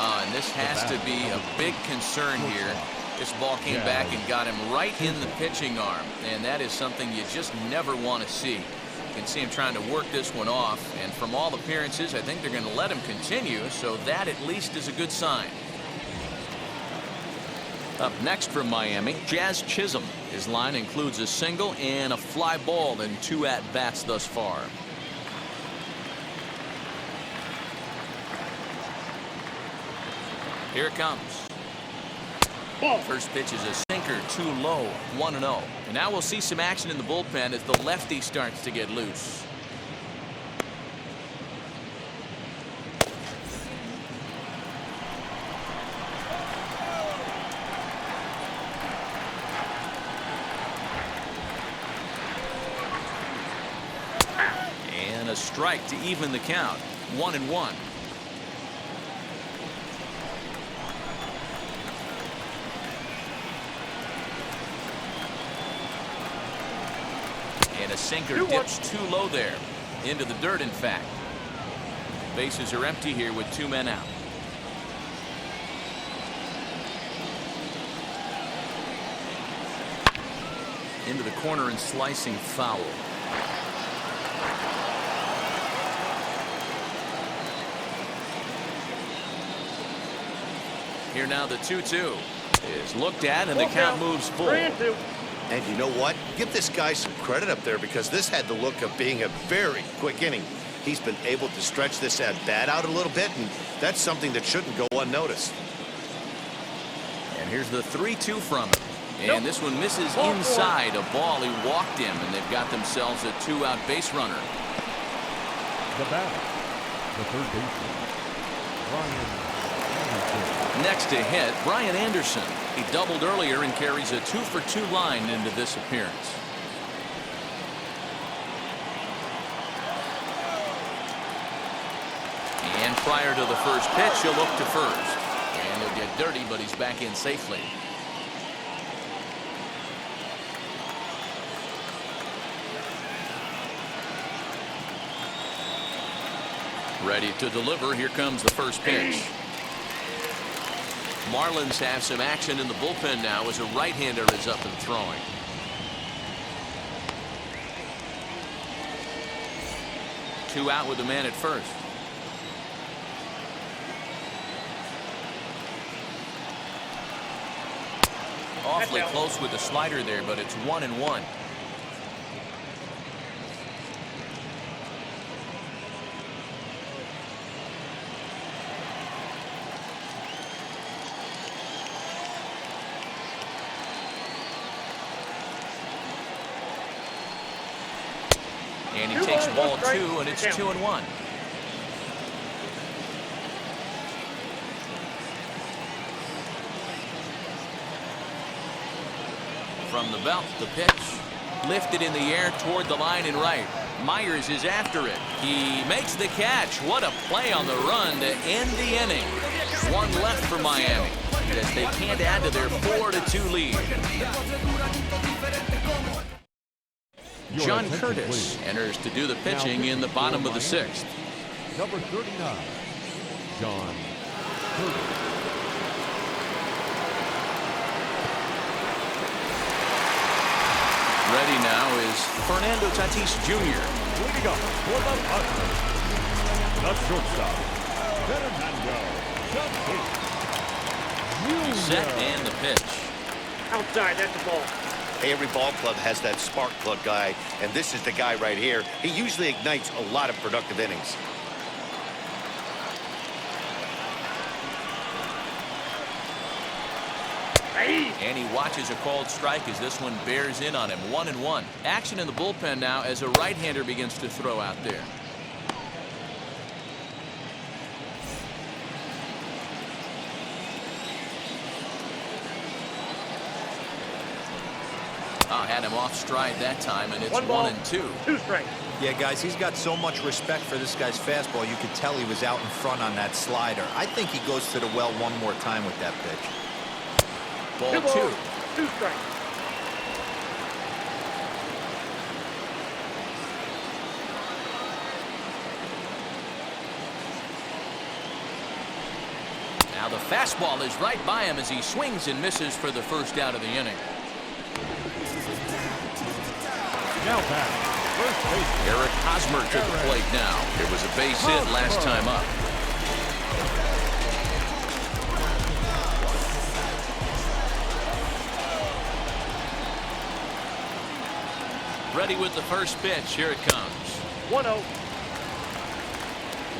And this has to be a big concern here. This ball came back and got him right in the pitching arm, and that is something you just never want to see. You can see him trying to work this one off, and from all appearances, I think they're going to let him continue, so that at least is a good sign. Up next from Miami, Jazz Chisholm. His line includes a single and a fly ball in 2 at-bats thus far. Here it comes. Ball. First pitch is a sinker, too low, 1-0. And now we'll see some action in the bullpen as the lefty starts to get loose. And a strike to even the count, 1-1. And a sinker dips too low there. Into the dirt, in fact. Bases are empty here with 2 men out. Into the corner and slicing foul. Here now the 2-2 is looked at and the count moves full. 3-2. And you know what? Give this guy some credit up there because this had the look of being a very quick inning. He's been able to stretch this at-bat out a little bit, and that's something that shouldn't go unnoticed. And here's the 3-2 from him. And this one misses inside a ball. He walked him, and they've got themselves a 2-out base runner. The batter, the third baseman, Brian Anderson. Next to hit, Brian Anderson. He doubled earlier and carries a 2-for-2 line into this appearance. And prior to the first pitch, he'll look to first. And he'll get dirty, but he's back in safely. Ready to deliver. Here comes the first pitch. Marlins have some action in the bullpen now as a right-hander is up and throwing. Two out with the man at first. Awfully close with the slider there, but it's 1-1. And he takes ball 2, and it's 2-1. From the belt, the pitch lifted in the air toward the line and right. Myers is after it. He makes the catch. What a play on the run to end the inning. One left for Miami as they can't add to their 4-2 lead. John Curtis enters to do the pitching in the bottom of the 6th. Number 39, John Curtis. Ready now is Fernando Tatis Jr. Leading up for the Padres, the shortstop, Fernando Tatis Jr. Set and the pitch. Outside, that's the ball. Hey, every ball club has that spark plug guy, and this is the guy right here. He usually ignites a lot of productive innings. And he watches a called strike as this one bears in on him. 1-1. Action in the bullpen now as a right-hander begins to throw out there. Had him off stride that time, and it's 1-2. 2 strikes. Yeah, guys, he's got so much respect for this guy's fastball. You could tell he was out in front on that slider. I think he goes to the well one more time with that pitch. Ball 2. 2 strikes. Now the fastball is right by him as he swings and misses for the first out of the inning. Now back, first base. Eric Hosmer to the plate now. It was a base hit last time up. Ready with the first pitch. Here it comes. 1-0.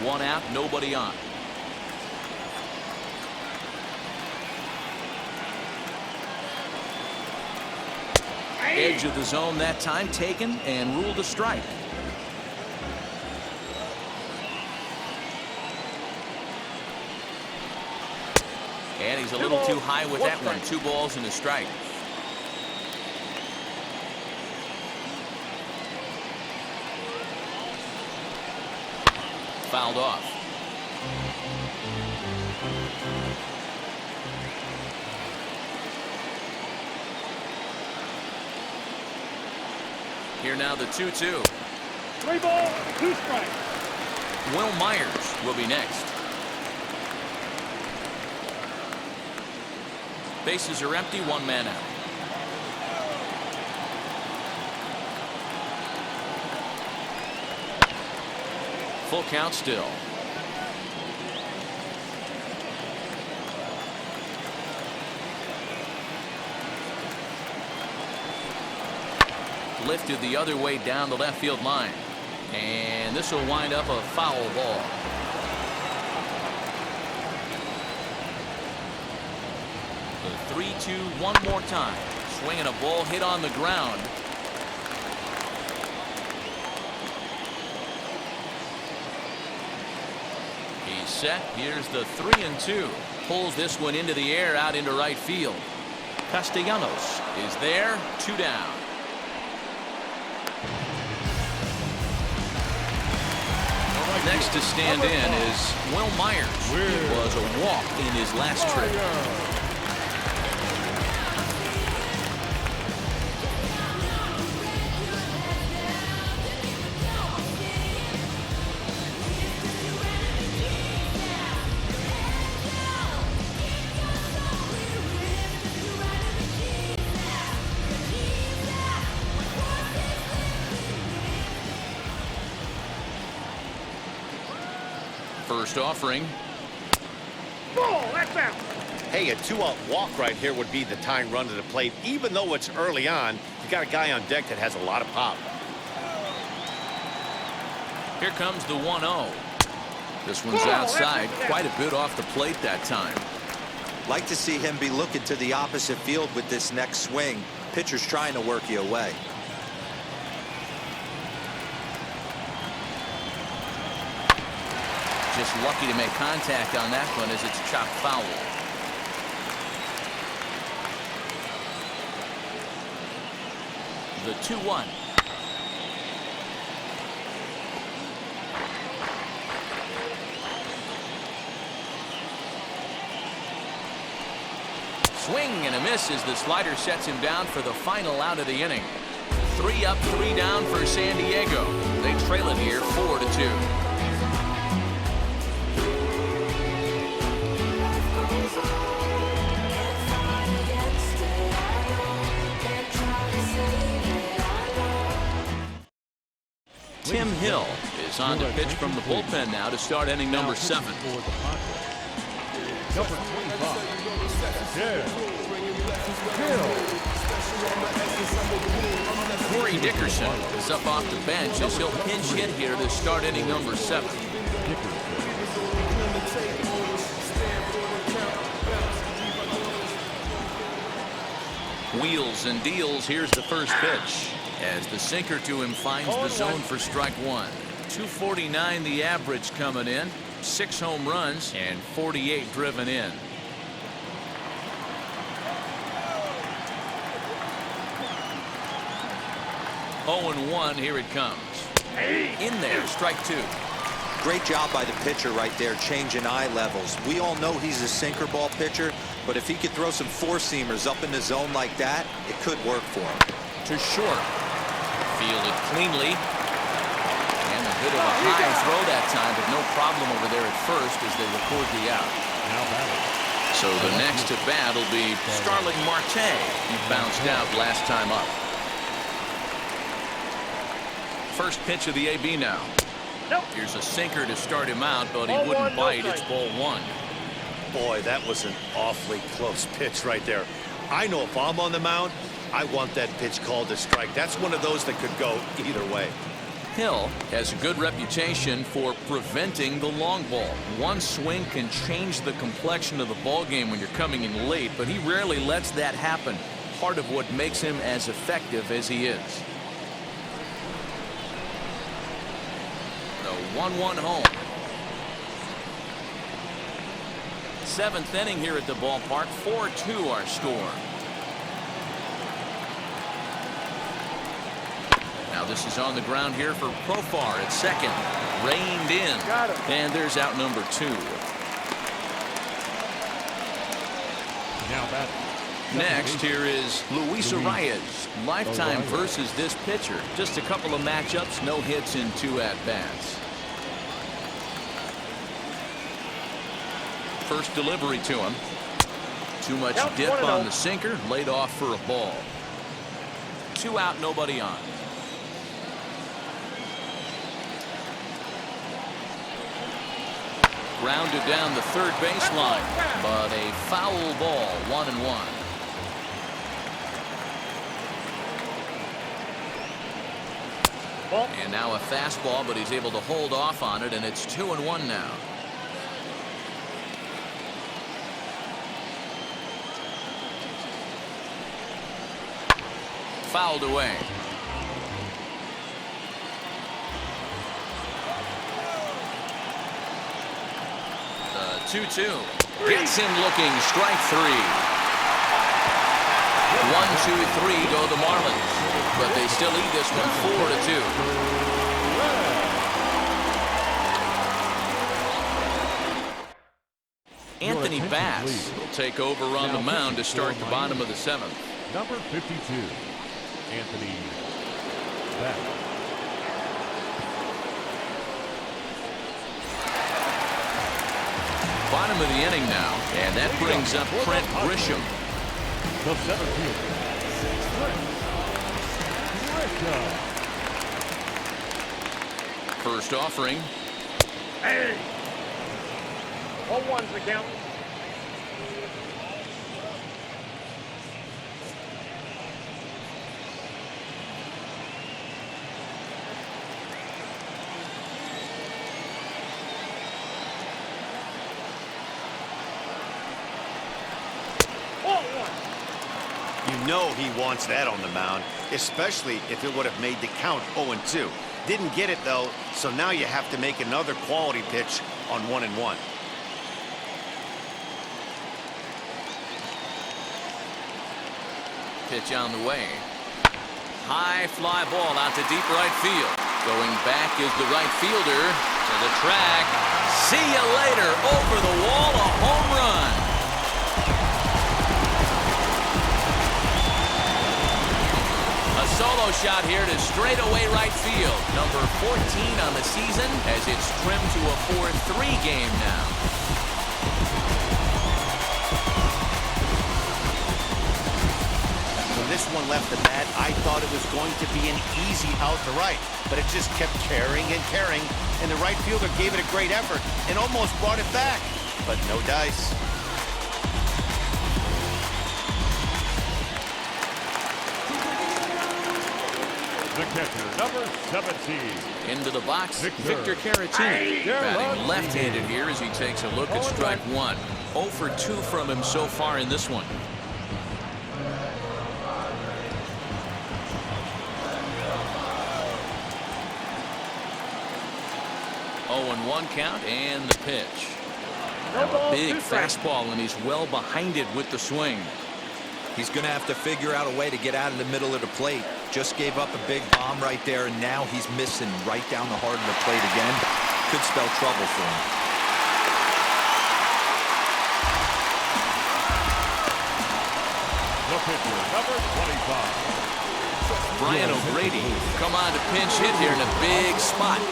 1 out, nobody on. Edge of the zone that time taken and ruled a strike. And he's a little too high with that one. 2 balls and a strike. Fouled off. Here now the 2-2. 3 balls, 2 strikes. Will Myers will be next. Bases are empty, 1 man out. Full count still. Lifted the other way down the left field line. And this will wind up a foul ball. The 3-2 one more time. Swinging a ball hit on the ground. He's set. Here's the 3-2. Pulls this one into the air out into right field. Castellanos is there. 2 down. Next to stand in is Will Myers. It was a walk in his last trip. First offering. Ball, that's out. Hey, a 2-out walk right here would be the tying run to the plate. Even though it's early on, you got a guy on deck that has a lot of pop. Here comes the 1-0. This one's outside, quite a bit off the plate that time. Like to see him be looking to the opposite field with this next swing. Pitcher's trying to work you away. Just lucky to make contact on that one as it's chopped foul. The 2-1. Swing and a miss as the slider sets him down for the final out of the inning. 3 up, 3 down for San Diego. They trail it here 4-2. Tim Hill is on to pitch from the bullpen now to start inning number 7. Number 25. Hill. Corey Dickerson is up off the bench as he'll pinch hit here to start inning number 7. Wheels and deals. Here's the first pitch as the sinker to him finds the zone for strike 1. 249 the average coming in. 6 home runs and 48 driven in. Oh and 1. Here it comes. In there, strike 2. Great job by the pitcher right there, changing eye levels. We all know he's a sinker ball pitcher, but if he could throw some 4-seamers up in the zone like that, it could work for him. To short. Fielded cleanly. And a bit of a high throw that time, but no problem over there at first as they record the out. So the next to bat will be Starling Marte. He bounced out last time up. First pitch of the AB now. Nope. Here's a sinker to start him out, but he Ball wouldn't 1, no bite. strike. It's ball 1. Boy, that was an awfully close pitch right there. I know if I'm on the mound, I want that pitch called a strike. That's one of those that could go either way. Hill has a good reputation for preventing the long ball. One swing can change the complexion of the ball game when you're coming in late, but he rarely lets that happen. Part of what makes him as effective as he is. The 1-1 home. 7th inning here at the ballpark. 4-2 our score. Now this is on the ground here for Profar at second. Reined in. And there's out number 2. Now batting. Next here is Luis Arias. Lifetime versus this pitcher. Just a couple of matchups, no hits in 2 at-bats. First delivery to him. Too much dip on the sinker. Laid off for a ball. 2 out, nobody on. Grounded down the third baseline, but a foul ball. 1-1. And now a fastball, but he's able to hold off on it, and it's 2-1 now. Fouled away. The 2-2 gets him looking. Strike 3. 1-2-3 go the Marlins, but they still lead this one 4-2. Anthony Bass will take over on the mound to start the bottom of the 7th. Number 52, Anthony Bass. Bottom of the inning now, and that brings up Trent Grisham. The 7th fielder, Grisham. First offering. Hey! 1-1's the count. You know he wants that on the mound, especially if it would have made the count 0-2. Didn't get it, though, so now you have to make another quality pitch on 1-1. Pitch on the way. High fly ball out to deep right field. Going back is the right fielder to the track. See you later. Over the wall, a home run. A solo shot here to straightaway right field. Number 14 on the season as it's trimmed to a 4-3 game now. When this one left the bat, I thought it was going to be an easy out to right, but it just kept carrying and carrying, and the right fielder gave it a great effort and almost brought it back, but no dice. The catcher, number 17. Into the box, Victor Caratini. Batting left-handed here as he takes a look at strike 1. 0 for 2 from him so far in this one. 0-1 count and the pitch. Now a big fastball, and he's well behind it with the swing. He's going to have to figure out a way to get out of the middle of the plate. Just gave up a big bomb right there, and now he's missing right down the heart of the plate again. Could spell trouble for him. The pitcher, number 25. Brian O'Grady come on to pinch hit here in a big spot.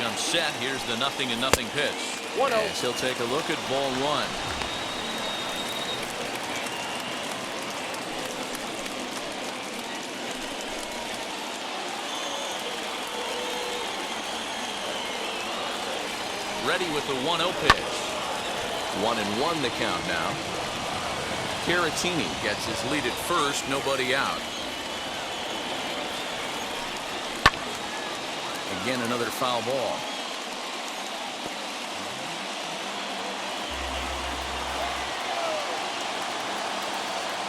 Comes set. Here's the 0-0 pitch. As he'll take a look at ball 1. ready with the 1-0 pitch. 1-1 the count now. Caratini gets his lead at first, nobody out. Again, another foul ball.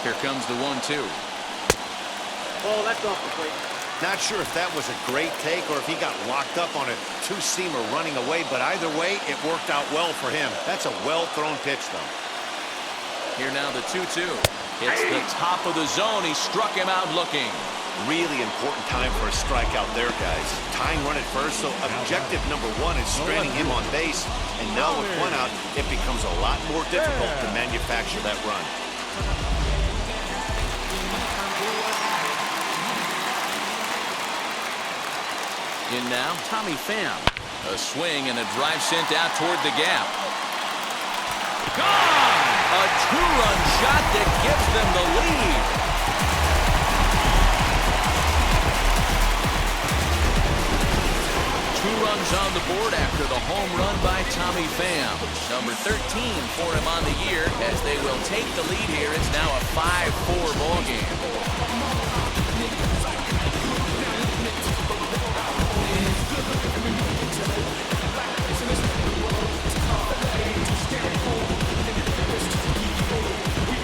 Here comes the 1-2. Oh, that's off the plate. Not sure if that was a great take or if he got locked up on a two-seamer running away, but either way, it worked out well for him. That's a well-thrown pitch, though. Here now the 2-2. It's the top of the zone. He struck him out looking. Really important time for a strikeout there, guys. Tying run at first, so objective number 1 is stranding him on base. And now with 1 out, it becomes a lot more difficult to manufacture that run. In now, Tommy Pham. A swing and a drive sent out toward the gap. Gone! A 2-run shot that gives them the lead. Two runs on the board after the home run by Tommy Pham. Number 13 for him on the year as they will take the lead here. It's now a 5-4 ball game.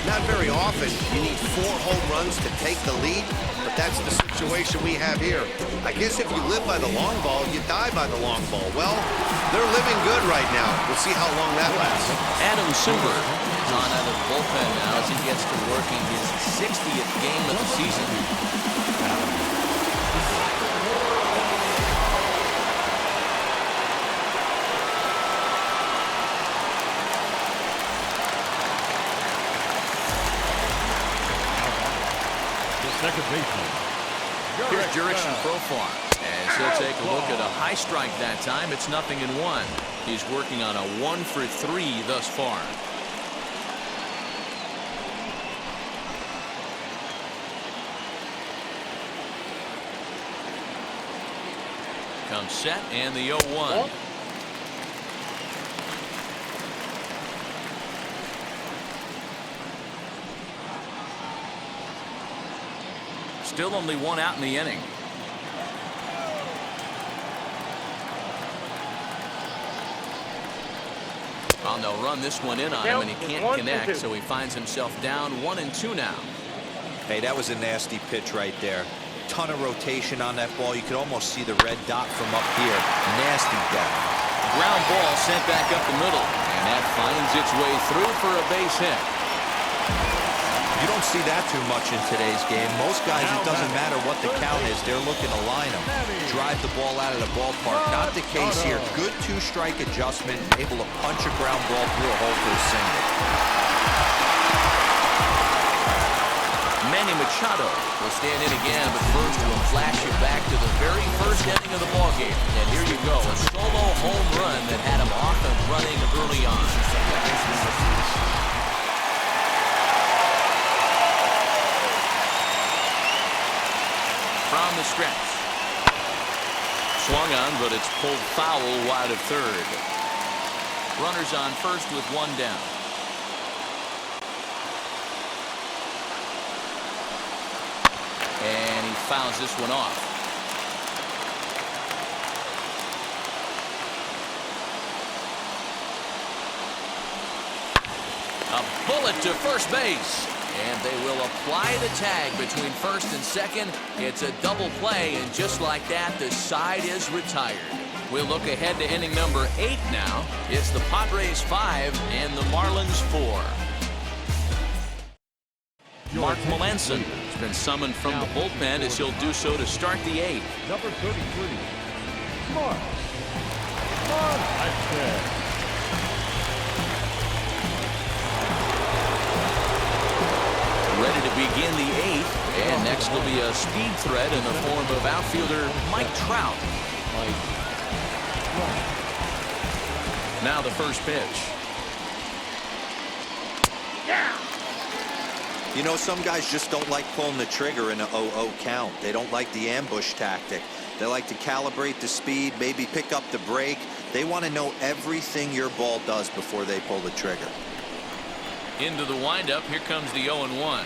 Not very often you need 4 home runs to take the lead, but that's the situation we have here. I guess if you live by the long ball, you die by the long ball. Well, they're living good right now. We'll see how long that lasts. Adam Simber is on out of the bullpen now as he gets to working his 60th game of the season. Second baseman. Here's Jurickson Profar as he'll take a look at a high strike that time. It's 0-1. He's working on a 1-for-3 thus far. Comes set and the 0-1. Still only 1 out in the inning. Well, they'll run this one in on him, and he can't connect, so he finds himself down 1-2 now. Hey, that was a nasty pitch right there. Ton of rotation on that ball. You could almost see the red dot from up here. Nasty death. Ground ball sent back up the middle, and that finds its way through for a base hit. You don't see that too much in today's game. Most guys, it doesn't matter what the count is. They're looking to line them, drive the ball out of the ballpark. Not the case here. Good 2-strike adjustment, able to punch a ground ball through a hole for a single. Manny Machado will stand in again, but first we'll flash you back to the very first inning of the ballgame. And here you go, a solo home run that had him off and running early on. From the stretch. Swung on, but it's pulled foul wide of third. Runners on first with 1 down. And he fouls this one off. A bullet to first base. And they will apply the tag between first and second. It's a double play, and just like that, the side is retired. We'll look ahead to inning number 8 now. It's the Padres 5 and the Marlins 4. Mark Melanson has been summoned from the bullpen as he'll do so to start the 8th. Number 33. Mark. Melanson. Ready to begin the 8th, and next will be a speed threat in the form of outfielder Mike Trout. Now the first pitch. You know, some guys just don't like pulling the trigger in an 0-0 count. They don't like the ambush tactic. They like to calibrate the speed, maybe pick up the brake. They want to know everything your ball does before they pull the trigger. Into the windup. Here comes the 0-1.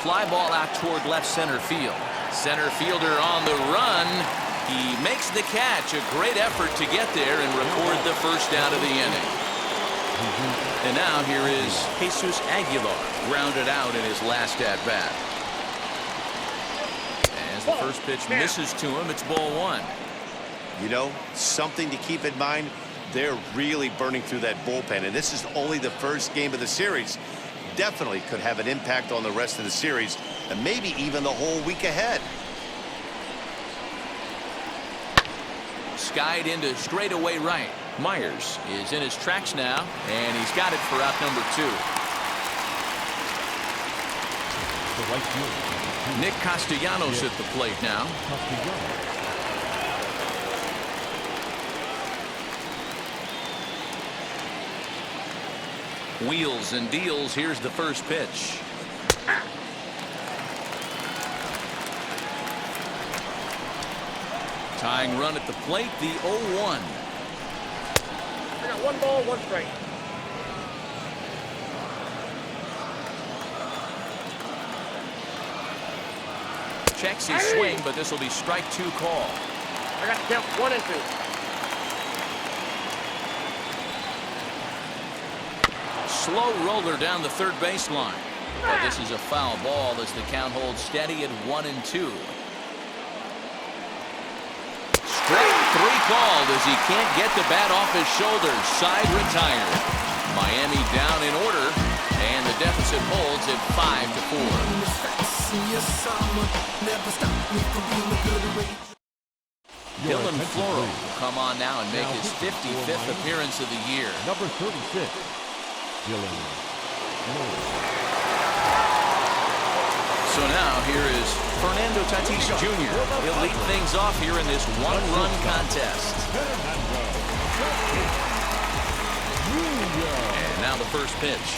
Fly ball out toward left center field. Center fielder on the run. He makes the catch. A great effort to get there and record the first out of the inning. And now here is Jesus Aguilar, grounded out in his last at bat. As the first pitch misses to him, it's ball one. You know, something to keep in mind, they're really burning through that bullpen, and this is only the first game of the series. Definitely could have an impact on the rest of the series, and maybe even the whole week ahead. Skied into straightaway right. Myers is in his tracks now, and he's got it for out number 2. The right fielder. Nick Castellanos at the plate now. Wheels and deals. Here's the first pitch. Tying run at the plate, the 0-1. I got 1 ball, 1 strike. Checks his swing, but this will be strike 2 call. I got to count 1 and 2. Slow roller down the third baseline. But this is a foul ball as the count holds steady at 1-2. Strike 3 called as he can't get the bat off his shoulders. Side retired. Miami down in order, and the deficit holds at 5-4. Dylan Floro will come on now and make his 55th appearance of the year. Number 36, Dylan Floro. So now here is Fernando Tatis Jr. He'll lead things off here in this 1-run contest. And now the first pitch.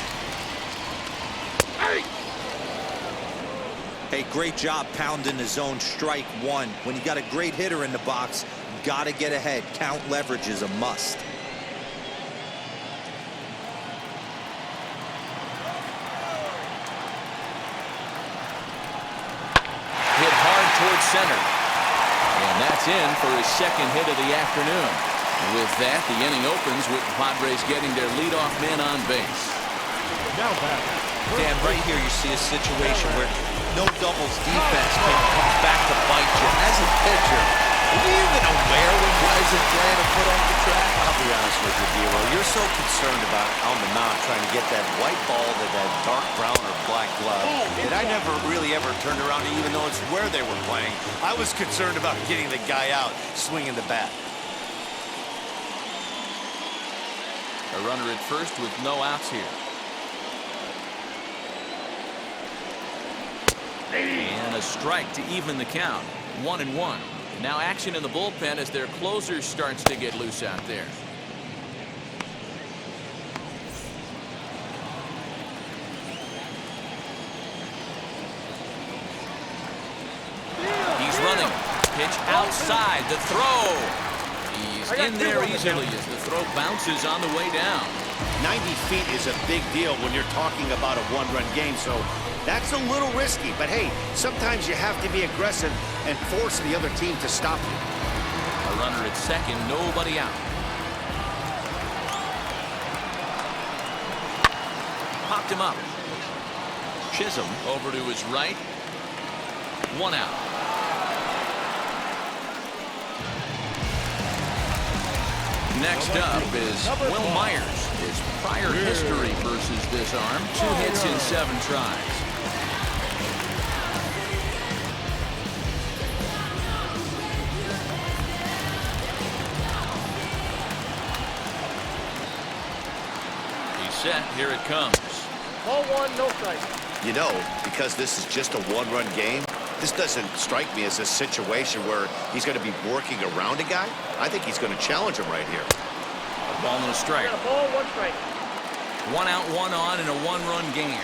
Hey, great job pounding the zone. Strike 1. When you got a great hitter in the box, got to get ahead. Count leverage is a must. Hit hard towards center. And that's in for his second hit of the afternoon. With that, the inning opens with the Padres getting their leadoff man on base. Now back. Dan, right here you see a situation where no doubles defense comes back to bite you. As a pitcher, are you even aware when guys are trying to put off the track? I'll be honest with you, D'Lo. You're so concerned about on the mound trying to get that white ball to that dark brown or black glove that I never really ever turned around to even know it's where they were playing. I was concerned about getting the guy out, swinging the bat. A runner at first with no outs here. And a strike to even the count. 1-1. Now action in the bullpen as their closer starts to get loose out there. He's running. Pitch outside. The throw. He's in there easily as the throw bounces on the way down. 90 feet is a big deal when you're talking about a 1-run game, so that's a little risky. But hey, sometimes you have to be aggressive and force the other team to stop you. A runner at second, nobody out. Popped him up. Chisholm over to his right. 1 out. Next up is Will Myers. His prior history versus this arm. 2 hits in 7 tries. He's set. Here it comes. Ball 1, no strike. You know, because this is just a 1-run game, this doesn't strike me as a situation where he's going to be working around a guy. I think he's going to challenge him right here. A ball and a I strike. got a ball, 1 strike. 1 out, 1 on in a 1-run game.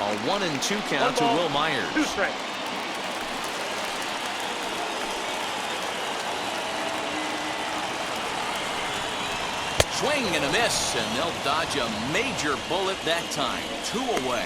A 1-2 count to Will Myers. 2 strikes. Swing and a miss, and they'll dodge a major bullet that time. 2 away.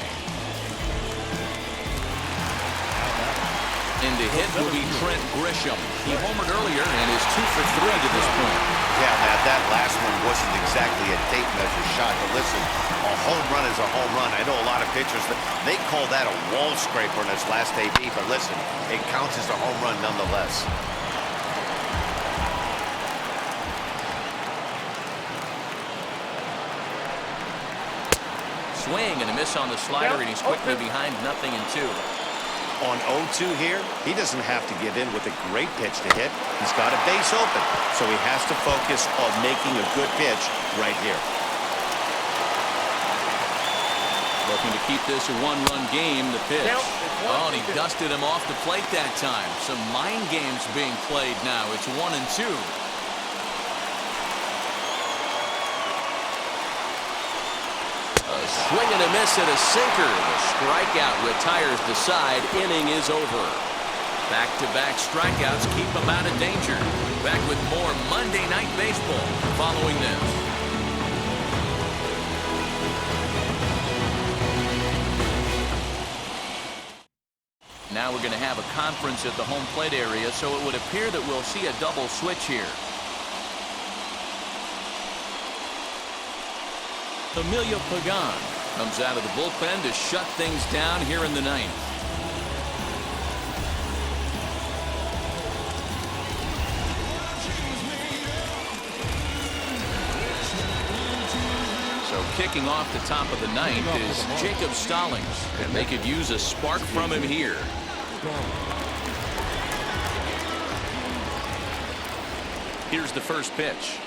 And the hit will be Trent Grisham. He homered earlier and is 2 for 3 to this point. Yeah, Matt, that last one wasn't exactly a tape measure shot. But listen, a home run is a home run. I know a lot of pitchers, they call that a wall scraper in its last AB. But listen, it counts as a home run nonetheless. Swing and a miss on the slider, and he's quickly behind 0-2. On 0-2 here, he doesn't have to give in with a great pitch to hit. He's got a base open, so he has to focus on making a good pitch right here. Looking to keep this a 1-run game. The pitch. Oh, and he dusted him off the plate that time. Some mind games being played now. It's 1-2. Swing and a miss at a sinker. The strikeout retires the side. Inning is over. Back-to-back strikeouts keep him out of danger. Back with more Monday Night Baseball following this. Now we're going to have a conference at the home plate area, so it would appear that we'll see a double switch here. Emilio Pagan comes out of the bullpen to shut things down here in the 9th. So kicking off the top of the 9th is Jacob Stallings, and they could use a spark from him here. Here's the first pitch.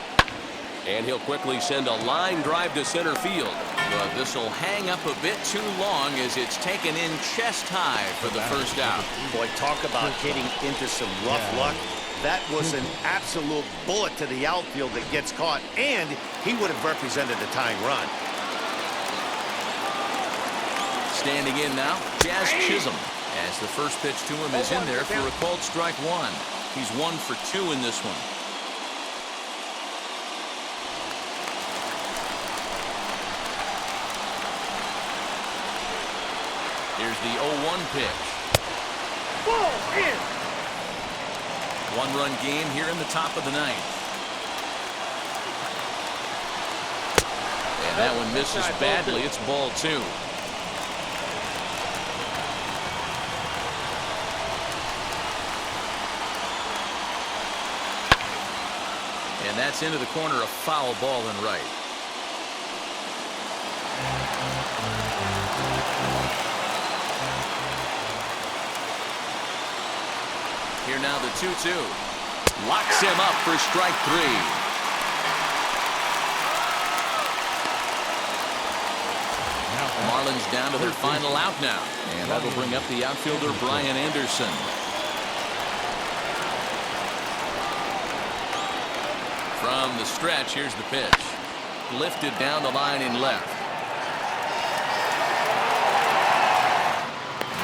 And he'll quickly send a line drive to center field. But this will hang up a bit too long as it's taken in chest high for the first out. Boy, talk about getting into some rough luck. That was an absolute bullet to the outfield that gets caught, and he would have represented the tying run. Standing in now, Jazz Chisholm, as the first pitch to him is in there for a called strike 1. He's 1 for 2 in this one. Here's the 0-1 pitch. Ball in. 1-run game here in the top of the 9th. And that one misses badly. It's ball 2. And that's into the corner, a foul ball and right. Here now the 2-2. Locks him up for strike 3. Marlins down to their final out now. And that'll bring up the outfielder Brian Anderson. From the stretch, here's the pitch. Lifted down the line in left.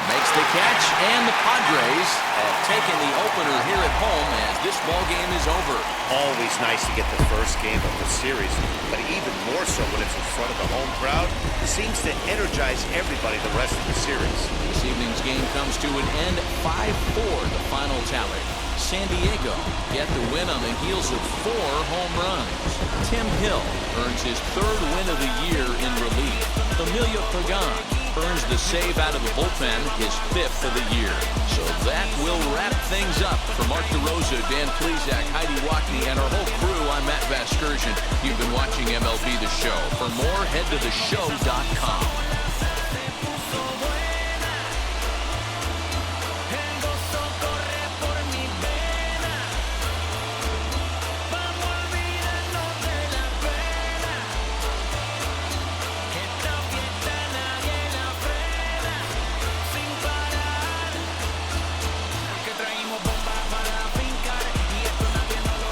Makes the catch, and the Padres have taken the opener here at home as this ball game is over. Always nice to get the first game of the series, but even more so when it's in front of the home crowd. It seems to energize everybody the rest of the series. This evening's game comes to an end, 5-4, the final tally. San Diego get the win on the heels of 4 home runs. Tim Hill earns his 3rd win of the year in relief. Emilio Pagan earns the save out of the bullpen, his 5th of the year. So that will wrap things up. For Mark DeRosa, Dan Plesac, Heidi Wackney, and our whole crew, I'm Matt Vasgersian. You've been watching MLB The Show. For more, head to theshow.com.